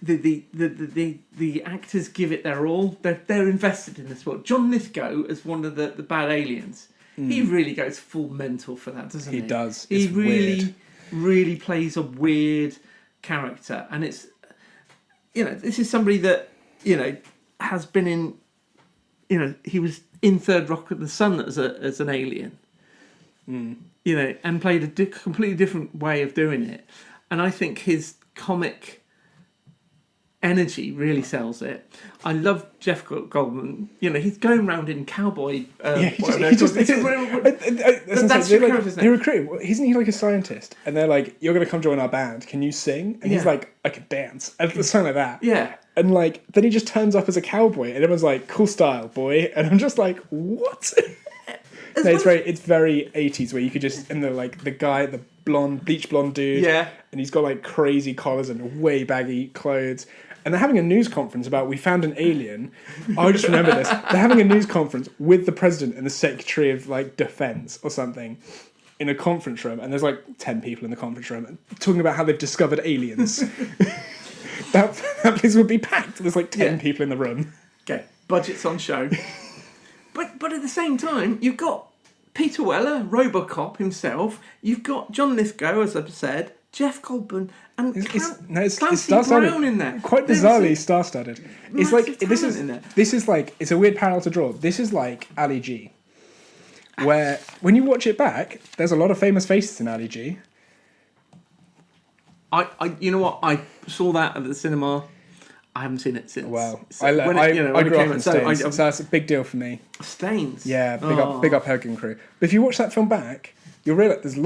The actors give it their all. They're invested in this world. John Lithgow as one of the bad aliens. He really goes full mental for that, doesn't he? He does. He It's really, really plays a weird character, and it's this is somebody that has been in. He was in Third Rock of the Sun as an alien. And played a completely different way of doing it, and I think his comic energy really sells it. I love Jeff Goldman. He's going around in cowboy. That's That's your character's they name. recruit. Isn't he like a scientist? And they're like, "You're going to come join our band. Can you sing?" And he's Yeah. like, "I can dance." And something like that. Yeah. And like, then he just turns up as a cowboy, and everyone's like, "Cool style, boy." And I'm just like, "What?" No, it's very 80s where you could just and the guy, the bleach blonde dude. Yeah. And he's got like crazy collars and way baggy clothes. And they're having a news conference about we found an alien. I just remember this. They're having a news conference with the president and the secretary of like defense or something in a conference room, and there's like 10 people in the conference room talking about how they've discovered aliens. that place would be packed. There's like 10 Yeah. people in the room. Okay, budget's on show. but at the same time, you've got Peter Weller, RoboCop himself. You've got John Lithgow, as I've said, Jeff Goldblum, and Clancy Brown in there. Quite bizarrely star-studded. It's like this is like it's a weird parallel to draw. This is like Ali G, where when you watch it back, there's a lot of famous faces in Ali G. You know what? I saw that at the cinema. I haven't seen it since. Well, so I grew up in Staines, so that's a big deal for me. Staines? Yeah, big up Helgen Crew. But if you watch that film back, you'll realise there's a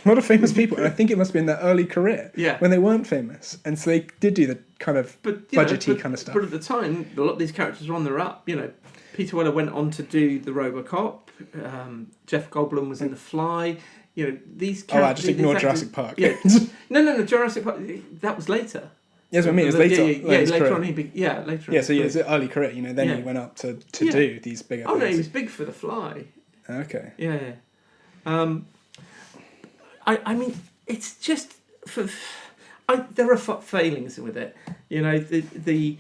lot of famous people, and I think it must be in their early career when they weren't famous, and so they did do the kind of budgety kind of stuff. But at the time, a lot of these characters were on their up. You know, Peter Weller went on to do the RoboCop. Jeff Goldblum was in The Fly. You know, these characters... I just ignored Jurassic Park. Yeah. No, Jurassic Park, that was later. Yes, what I mean, it's later. Later on. Later on. Yeah, so it's an early career, you know, then he went up to do these bigger things. Oh, no, he was big for The Fly. Okay. Yeah. I mean, it's just... there are failings with it. You know, the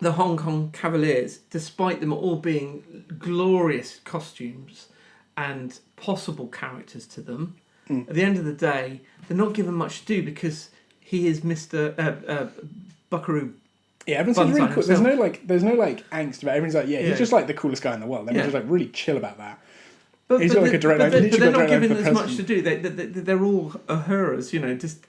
Hong Kong Cavaliers, despite them all being glorious costumes and possible characters to them, at the end of the day, they're not given much to do because he is Mr. Buckaroo. Yeah, everyone's really cool. There's no angst about it. Everyone's like, he's just like the coolest guy in the world. Everyone's just like really chill about that. But they're not given as much to do. They're all Uhura's, you know, just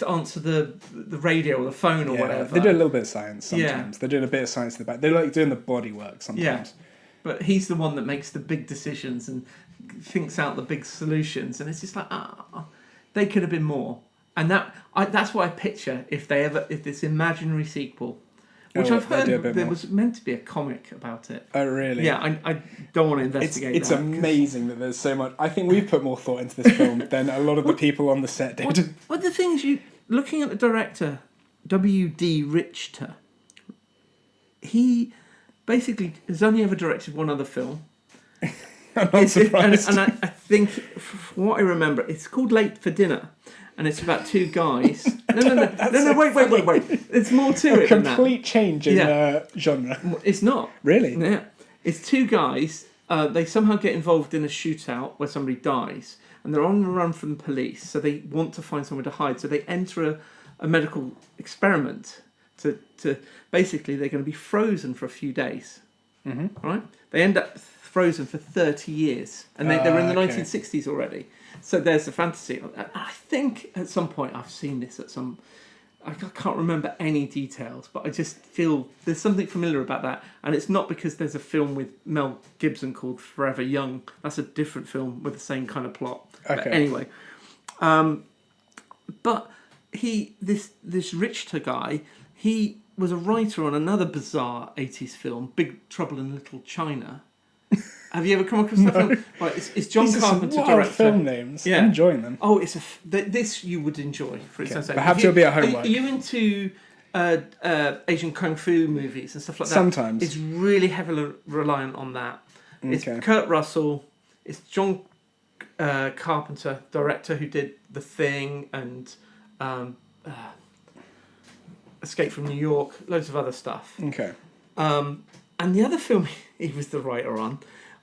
answer the radio or the phone or whatever. They do a little bit of science sometimes. They're doing a bit of science in the back. They're like doing the body work sometimes. Yeah. But he's the one that makes the big decisions and thinks out the big solutions, and it's just like, they could have been more. And that's what I picture if this imaginary sequel, which I've heard there was meant to be a comic about it. Oh, really? Yeah, I don't want to investigate It's amazing that there's so much. I think we've put more thought into this film than a lot of the people on the set did. What the thing is, looking at the director, W.D. Richter, he basically has only ever directed one other film. I'm not surprised. And I think, from what I remember, it's called Late for Dinner. And it's about two guys. No, wait. There's more to it than that. Complete change in genre. It's not. Really? Yeah. It's two guys. They somehow get involved in a shootout where somebody dies. And they're on the run from the police. So they want to find somewhere to hide. So they enter a medical experiment to basically they're going to be frozen for a few days. Mm-hmm. Right? They end up frozen for 30 years. And they're in the 1960s already. So there's the fantasy. I think at some point I've seen this I can't remember any details, but I just feel there's something familiar about that. And it's not because there's a film with Mel Gibson called Forever Young. That's a different film with the same kind of plot. Okay. But anyway, but this Richter guy, he was a writer on another bizarre 80s film, Big Trouble in Little China. Have you ever come across that film? Right, it's John Carpenter director. Film names. Yeah. I'm enjoying them. Oh, this you would enjoy, for instance. Perhaps it'll be a homework. Are you into Asian kung fu movies and stuff like that? Sometimes. It's really heavily reliant on that. Okay. It's Kurt Russell. It's John Carpenter, director, who did The Thing and Escape from New York, loads of other stuff. Okay. And the other film he was the writer on,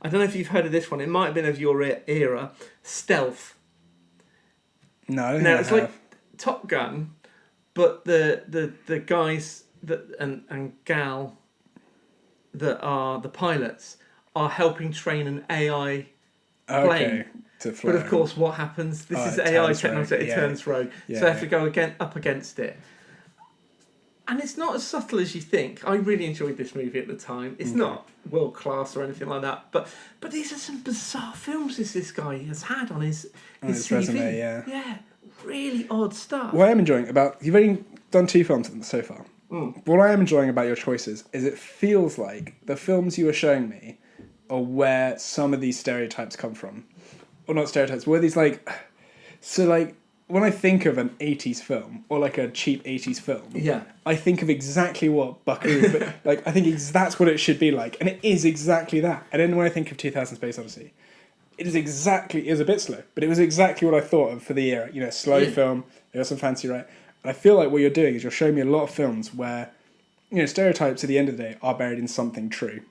I don't know if you've heard of this one. It might have been of your era. Stealth. No, I don't know. Now it's like Top Gun, but the guys that and gal that are the pilots are helping train an AI plane. To fly. But of course, what happens? This is AI technology. It turns rogue. So they have to go up against it. And it's not as subtle as you think. I really enjoyed this movie at the time. It's not world class or anything like that, but these are some bizarre films this guy has had on his CV. Resume, yeah, really odd stuff. What I'm enjoying about you've only done 2 films so far. What I am enjoying about your choices is it feels like the films you were showing me are where some of these stereotypes come from, or not stereotypes. Where these when I think of an 80s film, or like a cheap 80s film, I think of exactly what Buckaroo, I think that's what it should be like, and it is exactly that. And then when I think of 2000 Space Odyssey, it was a bit slow, but it was exactly what I thought of for the era. You know, slow film, they got some fancy, right? And I feel like what you're doing is you're showing me a lot of films where, you know, stereotypes at the end of the day are buried in something true.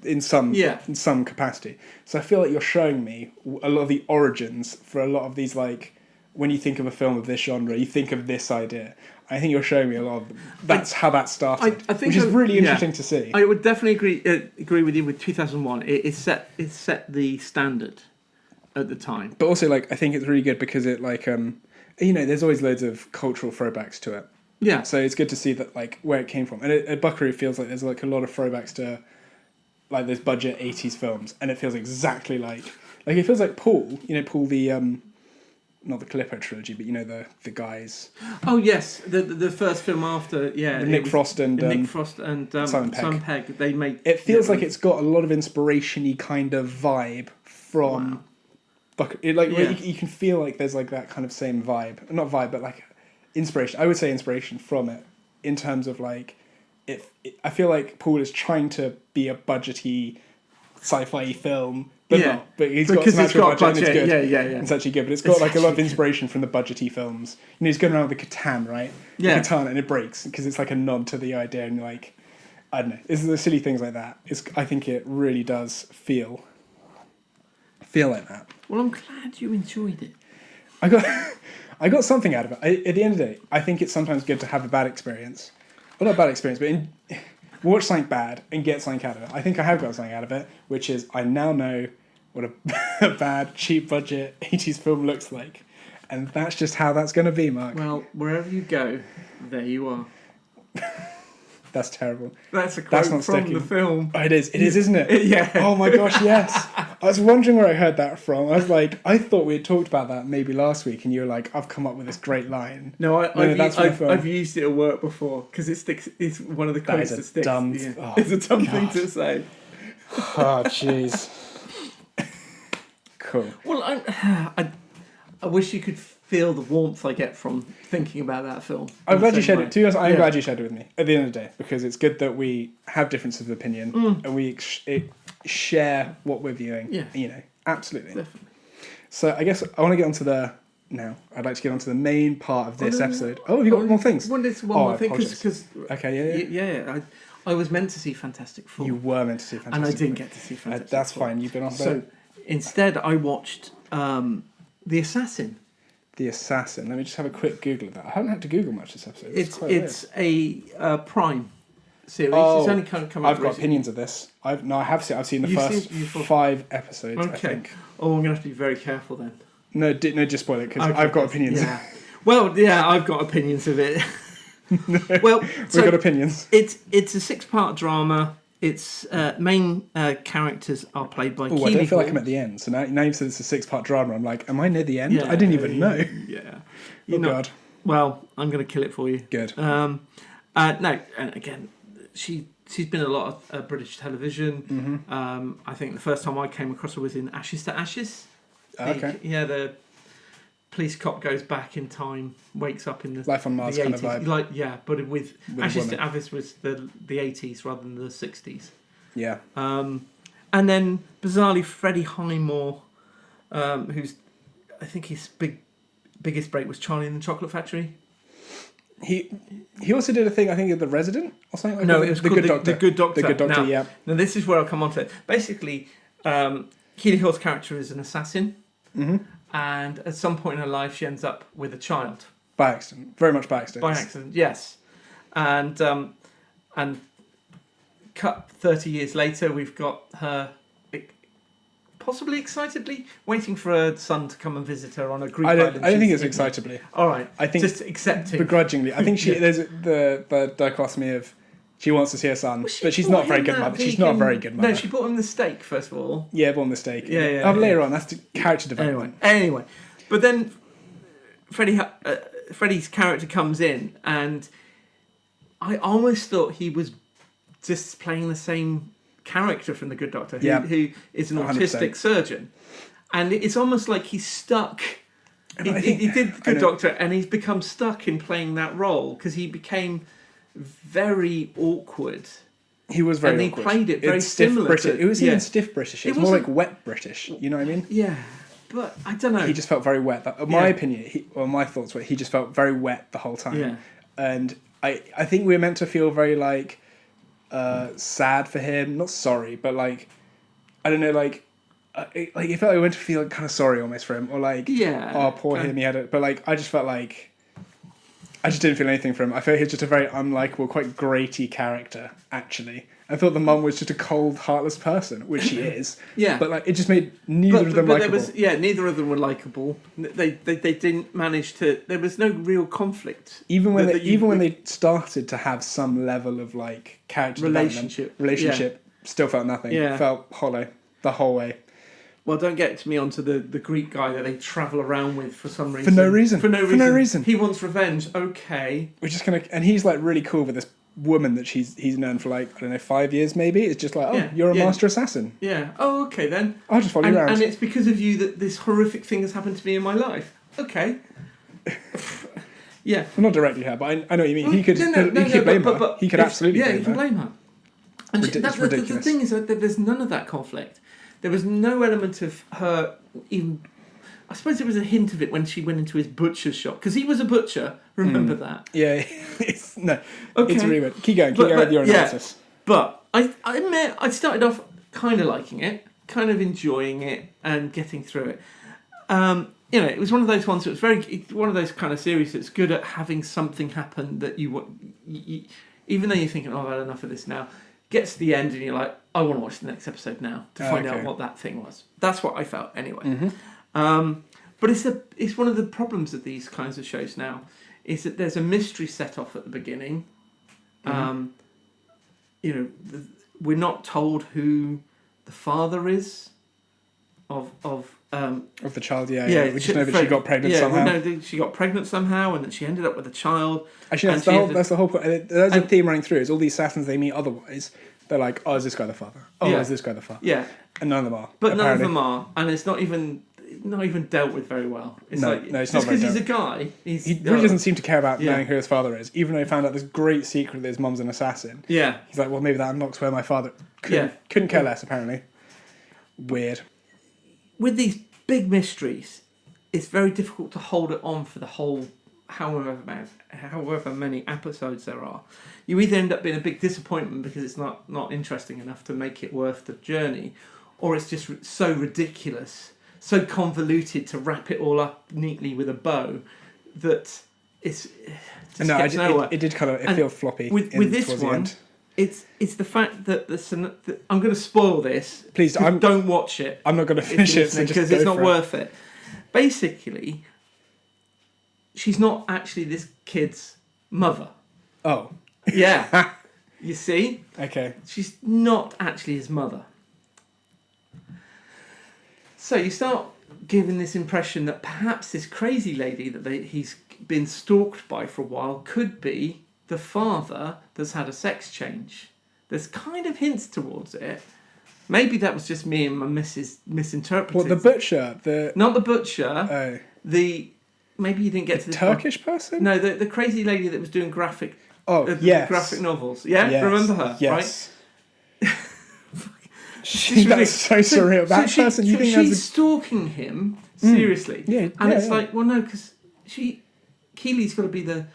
in some Yeah. in some capacity. So I feel like you're showing me a lot of the origins for a lot of these, like, when you think of a film of this genre, you think of this idea. I think you're showing me a lot of that's how that started, I think which is really yeah. interesting to see. I would definitely agree with you with 2001. It set the standard at the time. But also, like, I think it's really good because it, like, there's always loads of cultural throwbacks to it. Yeah. So it's good to see that, like, where it came from. And at Buckaroo, it feels like there's, like, a lot of throwbacks to, like, those budget 80s films. And it feels exactly like it feels like Paul, Paul the, not the Calippo trilogy, but, the guys. Oh, yes. The first film after, yeah. Nick Frost and Simon Pegg. They made... It feels like it's got a lot of inspiration-y kind of vibe from... Wow. You can feel like there's like that kind of same vibe, not vibe, but like inspiration. I would say inspiration from it in terms of like, I feel like Paul is trying to be a budgety sci-fi film, but not. But he's got some actual budget, and it's good. Yeah. It's actually good, but it's got like a lot of inspiration from the budgety films. He's going around with the Catan, right? Yeah. The Catan, and it breaks because it's like a nod to the idea, and like, I don't know, it's the silly things like that. I think it really does feel like that. Well, I'm glad you enjoyed it. I got something out of it. At the end of the day, I think it's sometimes good to have a bad experience. Well, not a bad experience, but watch something bad and get something out of it. I think I have got something out of it, which is I now know what a bad, cheap budget 80s film looks like. And that's just how that's going to be, Mark. Well, wherever you go, there you are. That's terrible. That's a quote That's not from sticking. the film. Oh, it is, isn't it? Yeah. Oh my gosh, yes. I was wondering where I heard that from. I was like, I thought we had talked about that maybe last week, and you were like, I've come up with this great line. No, that's I've used it at work before because it sticks. It's one of the quotes that sticks. It's a dumb thing to say. Oh, jeez. Cool. Well, I wish you could feel the warmth I get from thinking about that film. I'm glad you shared it. To be honest, I'm glad you shared it with me at the end of the day, because it's good that we have differences of opinion and we share what we're viewing. Yeah. Absolutely. Definitely. So I guess I want to get onto I'd like to get onto the main part of this episode. Oh, have you got more things? One more thing, because okay, yeah. I was meant to see Fantastic Four. You were meant to see Fantastic Four. And I didn't get to see Fantastic Four. That's fine. You've been off. So instead, I watched The Assassin. The Assassin. Let me just have a quick Google of that. I haven't had to Google much this episode. It's a Prime series. Oh, it's only kind of come I've got opinions of this. I've seen the first 5 episodes. Okay. I think. Oh, I'm gonna have to be very careful then. No, just spoil it because I've got opinions. Yeah. Well, yeah, I've got opinions of it. Well, we've got opinions. It's a 6-part drama. Its main characters are played by Keely I don't feel Hall. like I'm at the end. So now you've said it's a 6-part drama. I'm like, am I near the end? Yeah, I didn't even know. Yeah. God. Well, I'm going to kill it for you. Good. No, and again, she's been in a lot of British television. Mm-hmm. I think the first time I came across her was in Ashes to Ashes. Okay. The police cop goes back in time, wakes up in the Life on Mars the kind 80s. of vibe. But with Ashes woman. to Ashes was the 80s rather than the 60s. Yeah. And then bizarrely Freddie Highmore, who's I think his biggest break was Charlie and the Chocolate Factory. He also did a thing, I think, at The Resident or something like that. No, it was called The Good Doctor. The Good Doctor, now, Now this is where I'll come on to it. Basically, Keely Hall's character is an assassin, and at some point in her life she ends up with a child. By accident. Very much by accident. By accident, yes. And cut 30 years later, we've got her possibly excitedly waiting for her son to come and visit her on a Greek island. I don't think it's excitably. All right. I think just accepting. Begrudgingly. I think there's the dichotomy of she wants to see her son, but she's not a very good mother. She's not a very good mother. No, she bought him the steak, first of all. Yeah, bought him the steak. Yeah. Later on, that's the character development. Anyway. But then Freddie's character comes in, and I almost thought he was just playing the same character from The Good Doctor, who is an 100%. autistic surgeon. And it's almost like he's stuck. He did The Good Doctor, and he's become stuck in playing that role because he became very awkward. He was very awkward. And he played it very similar to... It was even stiff British. It's more like wet British. You know what I mean? Yeah. But I don't know. He just felt very wet. My opinion, my thoughts were he just felt very wet the whole time. Yeah. And I think we were meant to feel very like sad for him. Not sorry, but like, I don't know, like, it felt like I went to feel kind of sorry almost for him, or like, Yeah. oh, poor him, he had it. But like, I just felt like, I just didn't feel anything for him. I felt he was just a very unlikable, quite gratey character, actually. I thought the mum was just a cold, heartless person, which she is. Yeah. But like, it just made neither of them likable. Neither of them were likable. They didn't manage to. There was no real conflict. Even when they started to have some level of like character relationship, still felt nothing. Yeah. Felt hollow the whole way. Well, don't get me onto the Greek guy that they travel around with for some reason. For no reason. He wants revenge. Okay. We're just gonna, and he's like really cool with this woman that he's known for like, I don't know, 5 years maybe. It's just like, oh, you're a master assassin. Yeah. Oh, okay then. I'll just follow you around. And it's because of you that this horrific thing has happened to me in my life. Okay. Yeah. Well, not directly her, but I know what you mean. He could blame her. He could absolutely blame her. Yeah, he can blame her. And It's ridiculous. The thing is that there's none of that conflict. There was no element of her even... I suppose there was a hint of it when she went into his butcher's shop. Because he was a butcher. Remember that? Yeah. It's really weird. Keep going with your analysis. Yeah, but I admit, I started off kind of liking it, kind of enjoying it, and getting through it. It was one of those ones that was one of those kind of series that's good at having something happen that you even though you're thinking, oh, I've had enough of this now, gets to the end and you're like, I want to watch the next episode now to find out what that thing was. That's what I felt anyway. Mm-hmm. But it's one of the problems of these kinds of shows now is that there's a mystery set off at the beginning. Mm-hmm. We're not told who the father is of the child. Yeah. We just know that she got pregnant somehow. We know that she got pregnant somehow, and that she ended up with a child. Actually, that's the whole point. There's a theme running through. Is all these assassins they meet otherwise, they're like, oh, is this guy the father? Oh, is this guy the father? Yeah, and none of them are. But apparently. None of them are, and it's not even dealt with very well. It's it's not because he's a guy. He really doesn't seem to care about knowing who his father is, even though he found out this great secret that his mum's an assassin. Yeah, he's like, well, maybe that unlocks where my father couldn't care less. Apparently, weird. With these big mysteries, it's very difficult to hold it on for the whole however many episodes there are. You either end up being a big disappointment because it's not interesting enough to make it worth the journey, or it's just so ridiculous, so convoluted to wrap it all up neatly with a bow that it did kind of feel floppy with this one. It's the fact that I'm going to spoil this. Please, don't watch it. I'm not going to finish it because it's not worth it. Basically, she's not actually this kid's mother. Oh. Yeah. You see? Okay. She's not actually his mother. So you start giving this impression that perhaps this crazy lady that he's been stalked by for a while could be the father that's had a sex change. There's kind of hints towards it. Maybe that was just me and my missus misinterpreted. Well, the butcher, not the butcher. Maybe you didn't get to the Turkish person. No, the crazy lady that was doing graphic. Graphic novels. Yeah, yes. Remember her? Yes. Right. That's so surreal. That person, you think she's stalking him seriously? It's like, well, no, because Keely's got to be the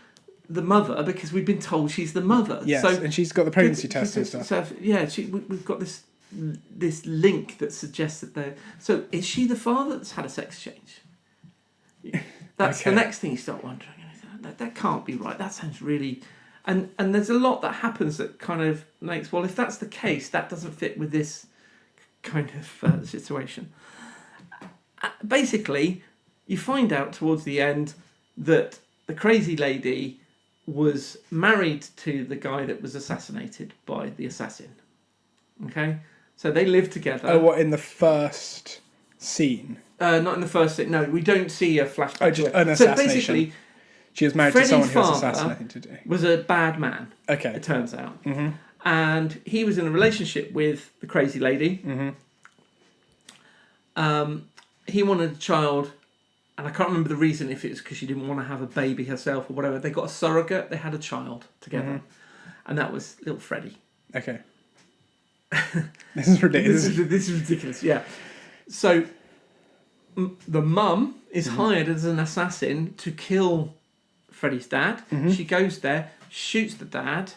mother because we've been told she's the mother. Yes, so, and she's got the pregnancy test and stuff. So, we've got this link that suggests that they're... So is she the father that's had a sex change? That's the next thing you start wondering. That can't be right. That sounds really... And there's a lot that happens that kind of makes... Well, if that's the case, that doesn't fit with this kind of situation. Basically, you find out towards the end that the crazy lady was married to the guy that was assassinated by the assassin. Okay? So they live together. Oh, what, in the first scene? Not in the first scene. No, we don't see a flashback. Oh, just an assassination. So basically, she was married to someone who has assassinating to do. Was a bad man. Okay. It turns out. Mm-hmm. And he was in a relationship with the crazy lady. Mm-hmm. He wanted a child, and I can't remember the reason, if it was because she didn't want to have a baby herself or whatever. They got a surrogate. They had a child together. Mm-hmm. And that was little Freddie. Okay. This is ridiculous. This is ridiculous, yeah. So the mum is hired as an assassin to kill Freddie's dad. Mm-hmm. She goes there, shoots the dad,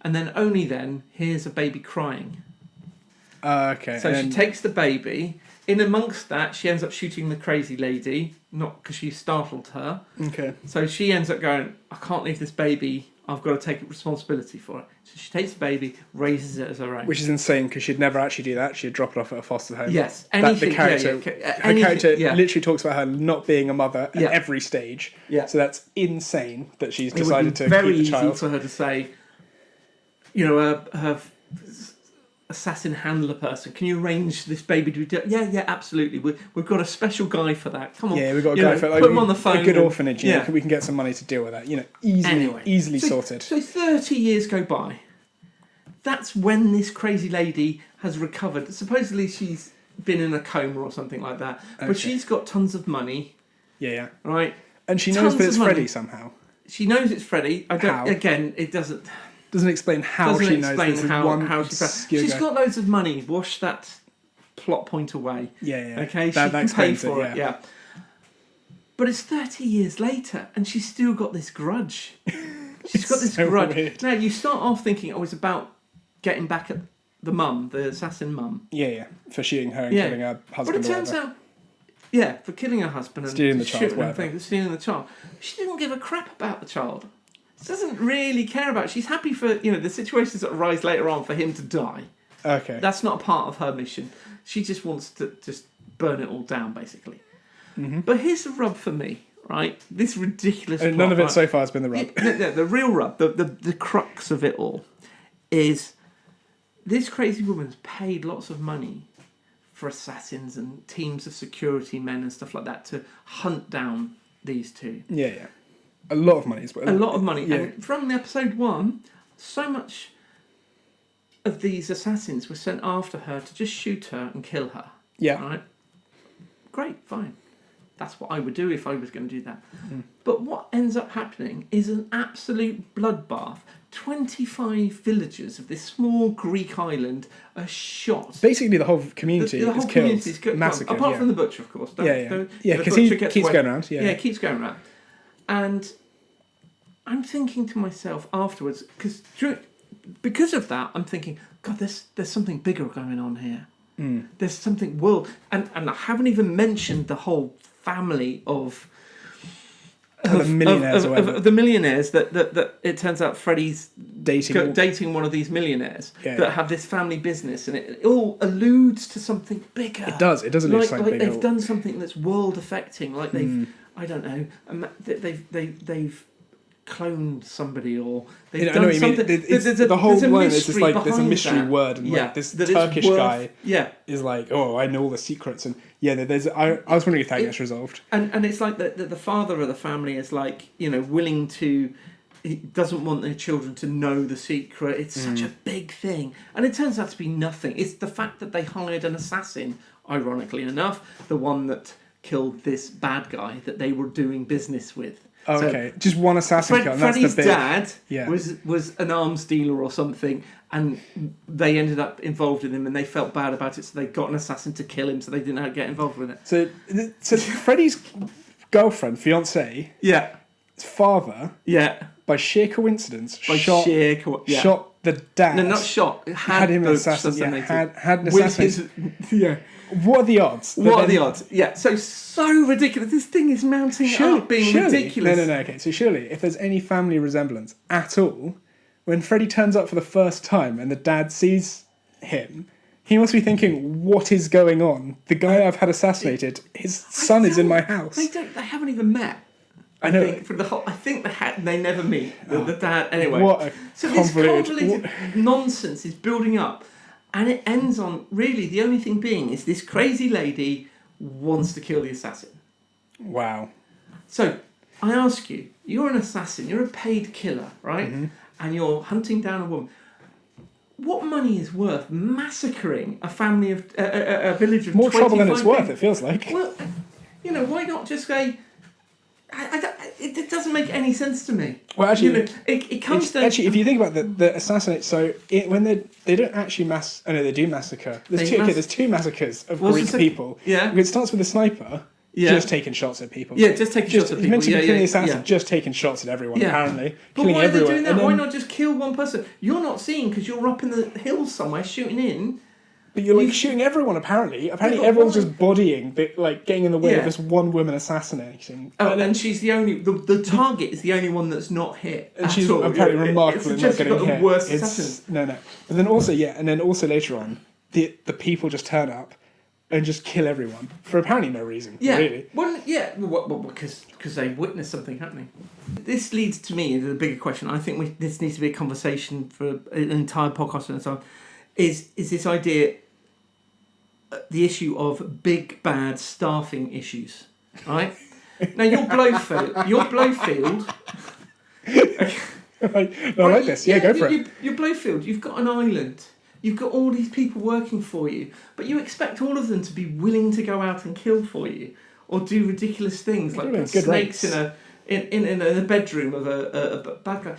and then only then hears a baby crying. Okay. So she takes the baby. In amongst that, she ends up shooting the crazy lady, not because she startled her. Okay. So she ends up going, I can't leave this baby. I've got to take responsibility for it. So she takes the baby, raises it as her own. Which is insane because she'd never actually do that. She'd drop it off at a foster home. Yes. The character, her character literally talks about her not being a mother at every stage. Yeah. So that's insane that she's It would decided be to very keep the child. easy for her to say, you know, her assassin handler person, can you arrange this baby to be yeah, absolutely. We've got a special guy for that. Come on. Yeah, we've got a guy for put him on the phone. A good orphanage. Yeah. We can get some money to deal with that. Easily sorted. So 30 years go by. That's when this crazy lady has recovered. Supposedly she's been in a coma or something like that. But she's got tons of money. Yeah. Right? And she knows that it's Freddy somehow. She knows it's Freddy. How? Again, it doesn't explain how she knows. How she's got loads of money. Wash that plot point away. Yeah. Okay, she can pay for it. Yeah. But it's 30 years later, and she's still got this grudge. She's got this grudge. Weird. Now you start off thinking, it's about getting back at the mum, the assassin mum. Yeah, for shooting her and killing her husband. But it turns out, for killing her husband and stealing the child, stealing the child. She didn't give a crap about the child. She doesn't really care about it. She's happy for, the situations that arise later on for him to die. Okay. That's not a part of her mission. She just wants to just burn it all down, basically. Mm-hmm. But here's the rub for me, right? This ridiculous plot, none of it so far has been the rub. The real rub, the crux of it all, is this crazy woman's paid lots of money for assassins and teams of security men and stuff like that to hunt down these two. Yeah. A lot of money. A lot of money. Yeah. And from episode 1, so much of these assassins were sent after her to just shoot her and kill her. Yeah. Right? Great, fine. That's what I would do if I was going to do that. Mm. But what ends up happening is an absolute bloodbath. 25 villagers of this small Greek island are shot. Basically, the whole community the whole is killed. Community is massacred. Apart from the butcher, of course. Yeah, because he keeps going around. Yeah, it keeps going around. And I'm thinking to myself afterwards, because of that, I'm thinking, God, there's something bigger going on here. Mm. There's something and I haven't even mentioned the whole family of the millionaires, of the millionaires that it turns out Freddy's dating one of these millionaires that have this family business, and it all alludes to something bigger. It does allude to something bigger. They've done something that's world affecting, like they've I don't know, they've cloned somebody, or they've done something. The whole line is just like there's a mystery that. word, and like this Turkish guy is like, I know all the secrets, and I was wondering if that gets resolved. And it's like the father of the family is like, willing to. He doesn't want their children to know the secret. It's such a big thing, and it turns out to be nothing. It's the fact that they hired an assassin, ironically enough, the one that killed this bad guy that they were doing business with. Oh, okay. Just one assassin kill. Freddy's dad was an arms dealer or something, and they ended up involved in him, and they felt bad about it, so they got an assassin to kill him, so they didn't get involved with it. So Freddy's girlfriend, fiancée, father, by sheer coincidence, shot the dad. No, not shot. Had him assassinated. Had an assassin. What are the odds? What are the odds? Yeah, so ridiculous. This thing is mounting up, being ridiculous. No. Okay, so surely, if there's any family resemblance at all, when Freddy turns up for the first time and the dad sees him, he must be thinking, "What is going on? The guy I've had assassinated, his son is in my house." They haven't even met. I know. I think they never meet. The dad. Anyway, what a this convoluted nonsense is building up. And it ends on, really, the only thing being is this crazy lady wants to kill the assassin. Wow. So, I ask you, you're an assassin, you're a paid killer, right? Mm-hmm. And you're hunting down a woman. What money is worth massacring a family of, a village of 25 More trouble than it's worth, it feels like. Well, why not just go... It doesn't make any sense to me. Well, actually, it comes to... Actually, if you think about the assassinate, when they don't actually they do massacre. There's two massacres of Greek people. Yeah. It starts with a sniper, Yeah. just taking shots at people. Yeah, just taking shots at He's people. meant to be killing the yeah. assassin, just taking shots at everyone, Yeah. apparently. But Killing why are they everyone. doing that? And Why then- not just kill one person? You're not seeing because you're up in the hills somewhere shooting in. But you're like You- shooting everyone, apparently. Apparently but everyone's why? just bodying, like getting in the way Yeah. of this one woman assassinating. Oh, and she's the only... The target is the only one that's not hit And at she's all. apparently It remarkable in not suggests you've getting got the hit. worst It's- assassin. No. But then also, and then also later on, the people just turn up and just kill everyone for apparently no reason. Yeah. Really. Well, because they witnessed something happening. This leads to me into the bigger question. I think this needs to be a conversation for an entire podcast and so on. Is this idea, the issue of big bad staffing issues, right? Now your Blowfield. I like this. Yeah, go for it. Your Blowfield. You've got an island. You've got all these people working for you, but you expect all of them to be willing to go out and kill for you, or do ridiculous things like Brilliant, put good snakes rates. in a bedroom of a bad guy.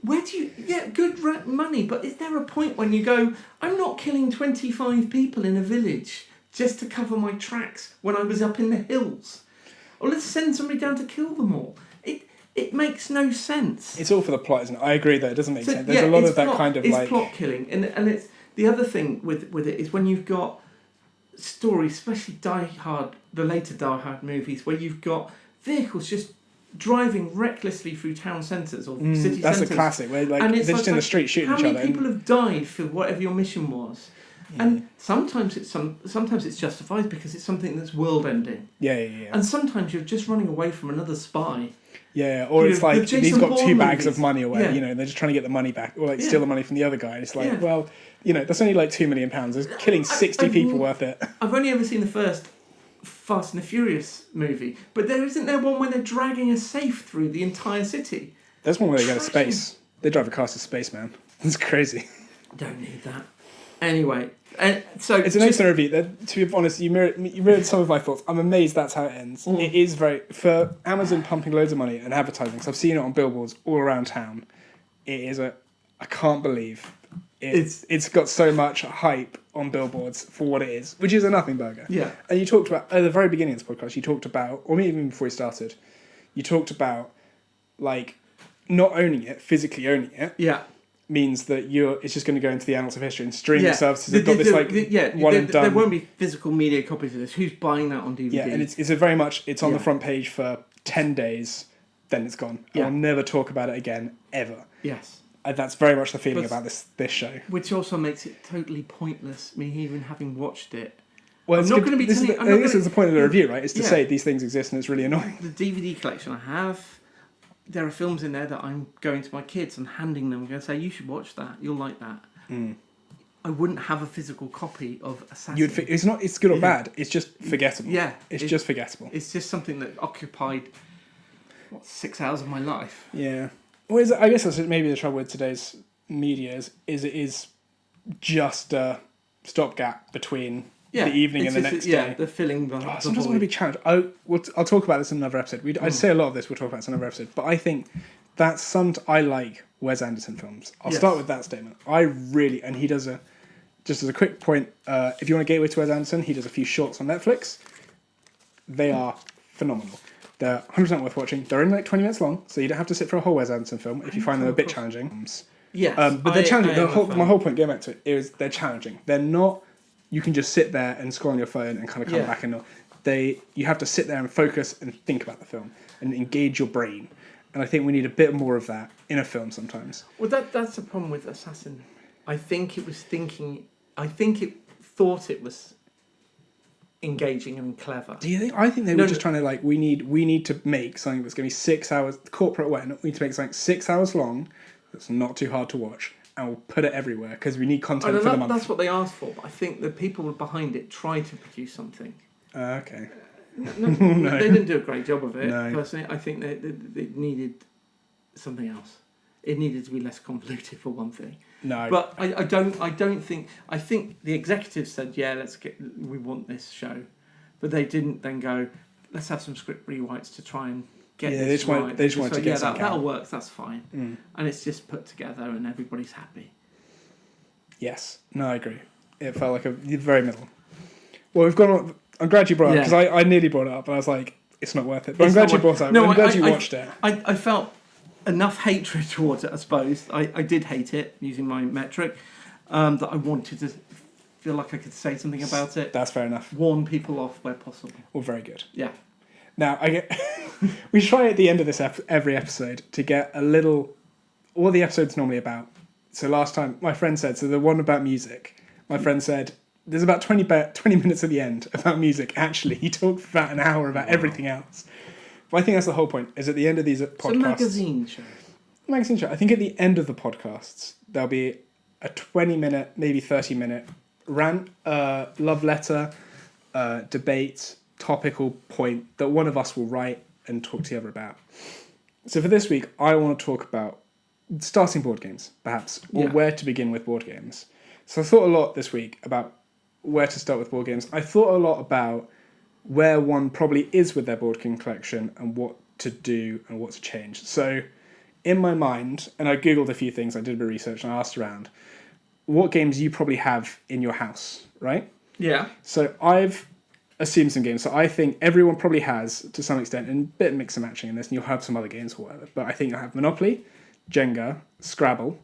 Where do you get good money? But is there a point when you go, I'm not killing 25 people in a village just to cover my tracks when I was up in the hills? Or let's send somebody down to kill them all. It makes no sense. It's all for the plot, isn't it? I agree that it doesn't make So, sense. There's a lot it's of that plot- kind of it's like... plot killing, and it's the other thing with it is when you've got stories, especially the later Die Hard movies, where you've got vehicles just driving recklessly through town centres or city That's centres. a classic, where like And they're it's just in the like, street shooting how each many other. people have died for whatever your mission was? And sometimes it's justified because it's something that's world ending. Yeah. And sometimes you're just running away from another spy. Yeah, or You it's know, the like Jason he's got Bourne two bags movies. of money away, Yeah. they're just trying to get the money back, or like Yeah. steal the money from the other guy. It's like, Yeah. well, that's only like £2 million. There's killing 60 people worth it. I've only ever seen the first Fast and the Furious movie, but isn't there one where they're dragging a safe through the entire city? There's one where they go to Trashing. space. They drive a car to space, man. It's crazy. Don't need that. Anyway, and so It's an excellent review. To be honest, you mirrored some of my thoughts. I'm amazed that's how it ends. It is for Amazon pumping loads of money and advertising. So I've seen it on billboards all around town. It is I can't believe it's got so much hype on billboards for what it is, which is a nothing burger. Yeah. And you talked about at the very beginning of this podcast. You talked about, or maybe even before we started, you talked about like not owning it, physically owning it. Yeah. Means that it's just going to go into the annals of history, and streaming services The- have got the- this like the- one and done. There won't be physical media copies of this. Who's buying that on DVD? Yeah, and it's a very much it's on the Yeah. front page for 10 days, then it's gone. Yeah. I'll never talk about it again ever. Yes. That's very much the feeling But- about this show. Which also makes it totally pointless. Me even having watched it. Well, I'm it's not good- gonna be this is telling- the- I'm I not think this gonna- is the point of the review, right? Is to Yeah. say these things exist and it's really annoying. The DVD collection I have, there are films in there that I'm going to my kids and handing them. I'm going to say, you should watch that. You'll like that. I wouldn't have a physical copy of Assassin. It's good or bad. It's just forgettable. Yeah, it's just forgettable. It's just something that occupied 6 hours of my life. Yeah. Well, I guess that's maybe the trouble with today's media is it is just a stopgap between the evening and the next day. Yeah, they're filling the. Sometimes I want to be challenged. I'll talk about this in another episode. I'd say a lot of this we'll talk about this in another episode. But I think that's I like Wes Anderson films. I'll start with that statement. And he does just as a quick point, if you want a gateway to Wes Anderson, he does a few shorts on Netflix. They are phenomenal. They're 100% worth watching. They're only like 20 minutes long, so you don't have to sit for a whole Wes Anderson film if you find them a bit challenging. Yes, but they're challenging. My whole point, going back to it, is they're challenging. They're not. You can just sit there and scroll on your phone and kind of come back and you have to sit there and focus and think about the film and engage your brain. And I think we need a bit more of that in a film sometimes. Well, that's the problem with Assassin. I think it was thinking. I think it thought it was engaging and clever. Do you think? I think they were just trying to we need to make something that's going to be 6 hours. Corporate way. We need to make something 6 hours long. That's not too hard to watch, and we'll put it everywhere because we need content for the month. That's what they asked for, but I think the people behind it tried to produce something. Okay. No, they didn't do a great job of it. No. Personally, I think they needed something else. It needed to be less convoluted for one thing. No. But I don't think. I think the executives said, "Yeah, we want this show," but they didn't then go, "Let's have some script rewrites to try and get this right." They just wanted to get something that'll out. work. That's fine, and it's just put together, and everybody's happy. Yes. No, I agree. It felt like a very middle. Well, we've gone on. I'm glad you brought it up, Yeah. because I nearly brought it up, and I was like, it's not worth it. But I'm It's glad not you worth- brought it up. No, I'm glad you watched it. I felt enough hatred towards it, I suppose. I did hate it, using my metric, that I wanted to feel like I could say something about it. That's fair enough. Warn people off where possible. Well, very good. Yeah. Now, we try at the end of this every episode to get a little, what the episode's normally about. So last time, my friend said, so the one about music, my friend said, there's about 20 minutes at the end about music. Actually, he talked for about an hour about everything else. But I think that's the whole point, is at the end of these podcasts. It's a magazine show. Magazine show. I think at the end of the podcasts, there'll be a 20-minute, maybe 30-minute rant, love letter, debate, topical point that one of us will write and talk to the other about. So for this week, I want to talk about starting board games, perhaps, or where to begin with board games. So I thought a lot this week about where to start with board games. I thought a lot about where one probably is with their board game collection and what to do and what to change. So in my mind, and I Googled a few things, I did a bit of research and I asked around, what games you probably have in your house, right? Yeah. So I've assumed some games. So I think everyone probably has, to some extent, and a bit of mix and matching in this, and you'll have some other games or whatever. But I think you'll have Monopoly, Jenga, Scrabble.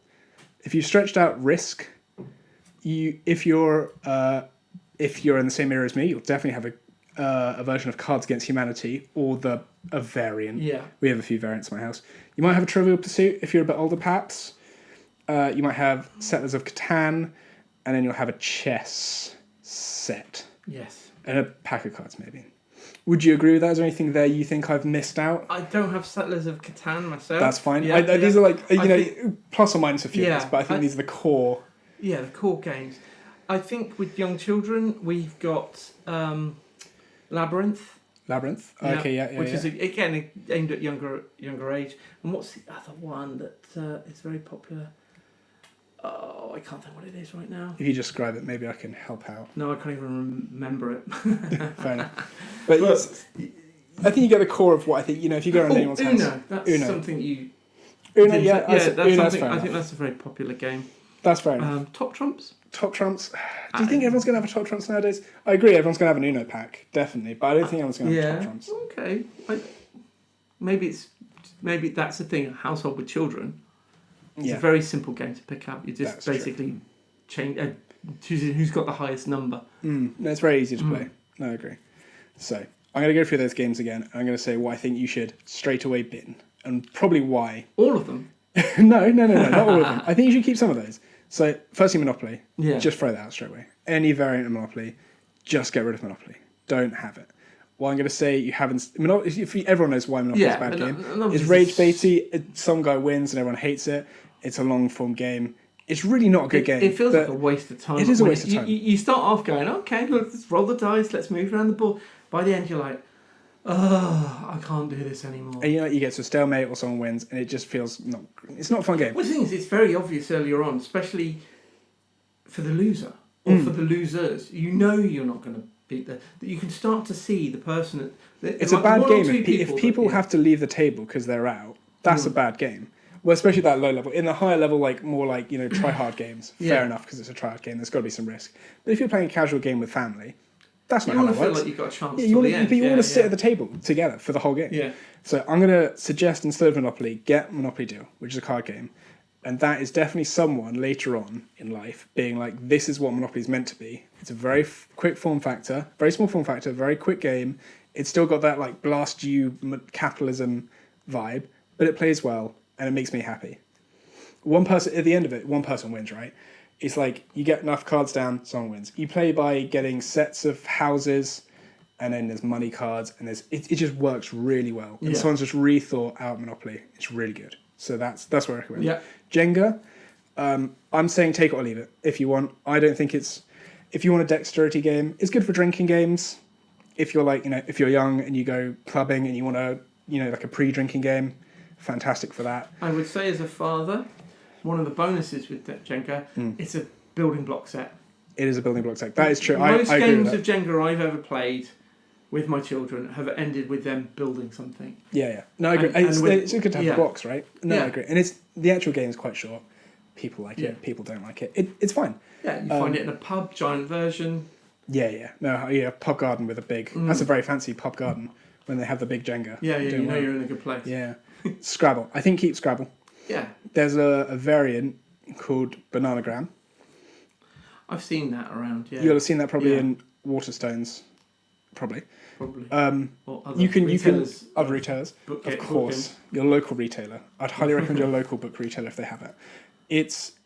If you stretched out Risk, if you're in the same era as me, you'll definitely have a version of Cards Against Humanity or a variant. Yeah. We have a few variants in my house. You might have a Trivial Pursuit if you're a bit older, perhaps. You might have Settlers of Catan, and then you'll have a chess set. Yes. And a pack of cards, maybe. Would you agree with that? Is there anything there you think I've missed out? I don't have Settlers of Catan myself. That's fine. Yeah, These are like, I think, plus or minus a few, Yeah, but I think these are the core. Yeah, the core games. I think with young children, we've got Labyrinth. Labyrinth. Okay, yeah. Which is, again, aimed at younger age. And what's the other one that is very popular? Oh, I can't think what it is right now. If you describe it, maybe I can help out. No, I can't even remember it. Fair enough. But yes, I think you get the core of what I think, if you go around anyone's house. Uno. That's something you... Uno, yeah. That's Uno's something, fair I think enough. that's a very popular game. That's fair enough. Top Trumps? Top Trumps. Do you think everyone's going to have a Top Trumps nowadays? I agree, everyone's going to have an Uno pack, definitely. But I don't think everyone's going to have Top Trumps. Okay. Maybe that's the thing, a household with children. It's a very simple game to pick up. You just That's basically change choosing who's got the highest number. No, it's very easy to play. No, I agree. So I'm going to go through those games again. I'm going to say what I think you should straight away bin, and probably why. All of them? No, not all of them. I think you should keep some of those. So firstly, Monopoly. Yeah. Just throw that out straight away. Any variant of Monopoly, just get rid of Monopoly. Don't have it. Well, I'm going to say you haven't... everyone knows why Monopoly is a bad game. It's rage baity. Some guy wins and everyone hates it. It's a long form game. It's really not a good game. It feels like a waste of time. It is a waste of time. You start off going, okay, let's roll the dice, let's move around the board. By the end, you're like, oh, I can't do this anymore. And you get to a stalemate or someone wins, and it just feels not... It's not a fun game. Well, the thing is, it's very obvious earlier on, especially for the loser or for the losers. You know you're not going to beat that. You can start to see the person... It's a bad game. If people have to leave the table because they're out, that's a bad game. Well, especially that low level. In the higher level, more like, try hard games. Fair enough, because it's a try hard game. There's got to be some risk. But if you're playing a casual game with family, that's not how it works. You want to feel like you've got a chance you want to sit at the table together for the whole game. Yeah. So I'm going to suggest, instead of Monopoly, get Monopoly Deal, which is a card game. And that is definitely someone later on in life being like, this is what Monopoly is meant to be. It's a very quick form factor, very small form factor, very quick game. It's still got that blast you capitalism vibe, but it plays well. And it makes me happy. One person, at the end of it, one person wins, right? It's like, you get enough cards down, someone wins. You play by getting sets of houses, and then there's money cards, and it just works really well. And someone's just rethought out Monopoly. It's really good. So that's what I recommend. Yeah. Jenga, I'm saying take it or leave it, if you want. I don't think it's... If you want a dexterity game, it's good for drinking games. If you're if you're young and you go clubbing and you want a pre-drinking game, fantastic for that. I would say as a father, one of the bonuses with Jenga, it's a building block set. It is a building block set. That is true. Most I agree games with of Jenga I've ever played with my children have ended with them building something. Yeah. No, I agree. It's good to have blocks, right? No, I agree. And the actual game is quite short. People like it. People don't like it. It's fine. Yeah, you find it in a pub, giant version. Yeah. No, yeah, pub garden with a big. That's a very fancy pub garden when they have the big Jenga. Yeah, you Doing know well. you're in a good place. Yeah. Scrabble. I think keep Scrabble. Yeah, There's a variant called Bananagram. I've seen that around. Yeah, You'll have seen that probably Yeah. in Waterstones, probably. probably. Um, Or other you can retailers, other retailers, book of it, course, your local retailer. I'd highly recommend your local book retailer if they have it.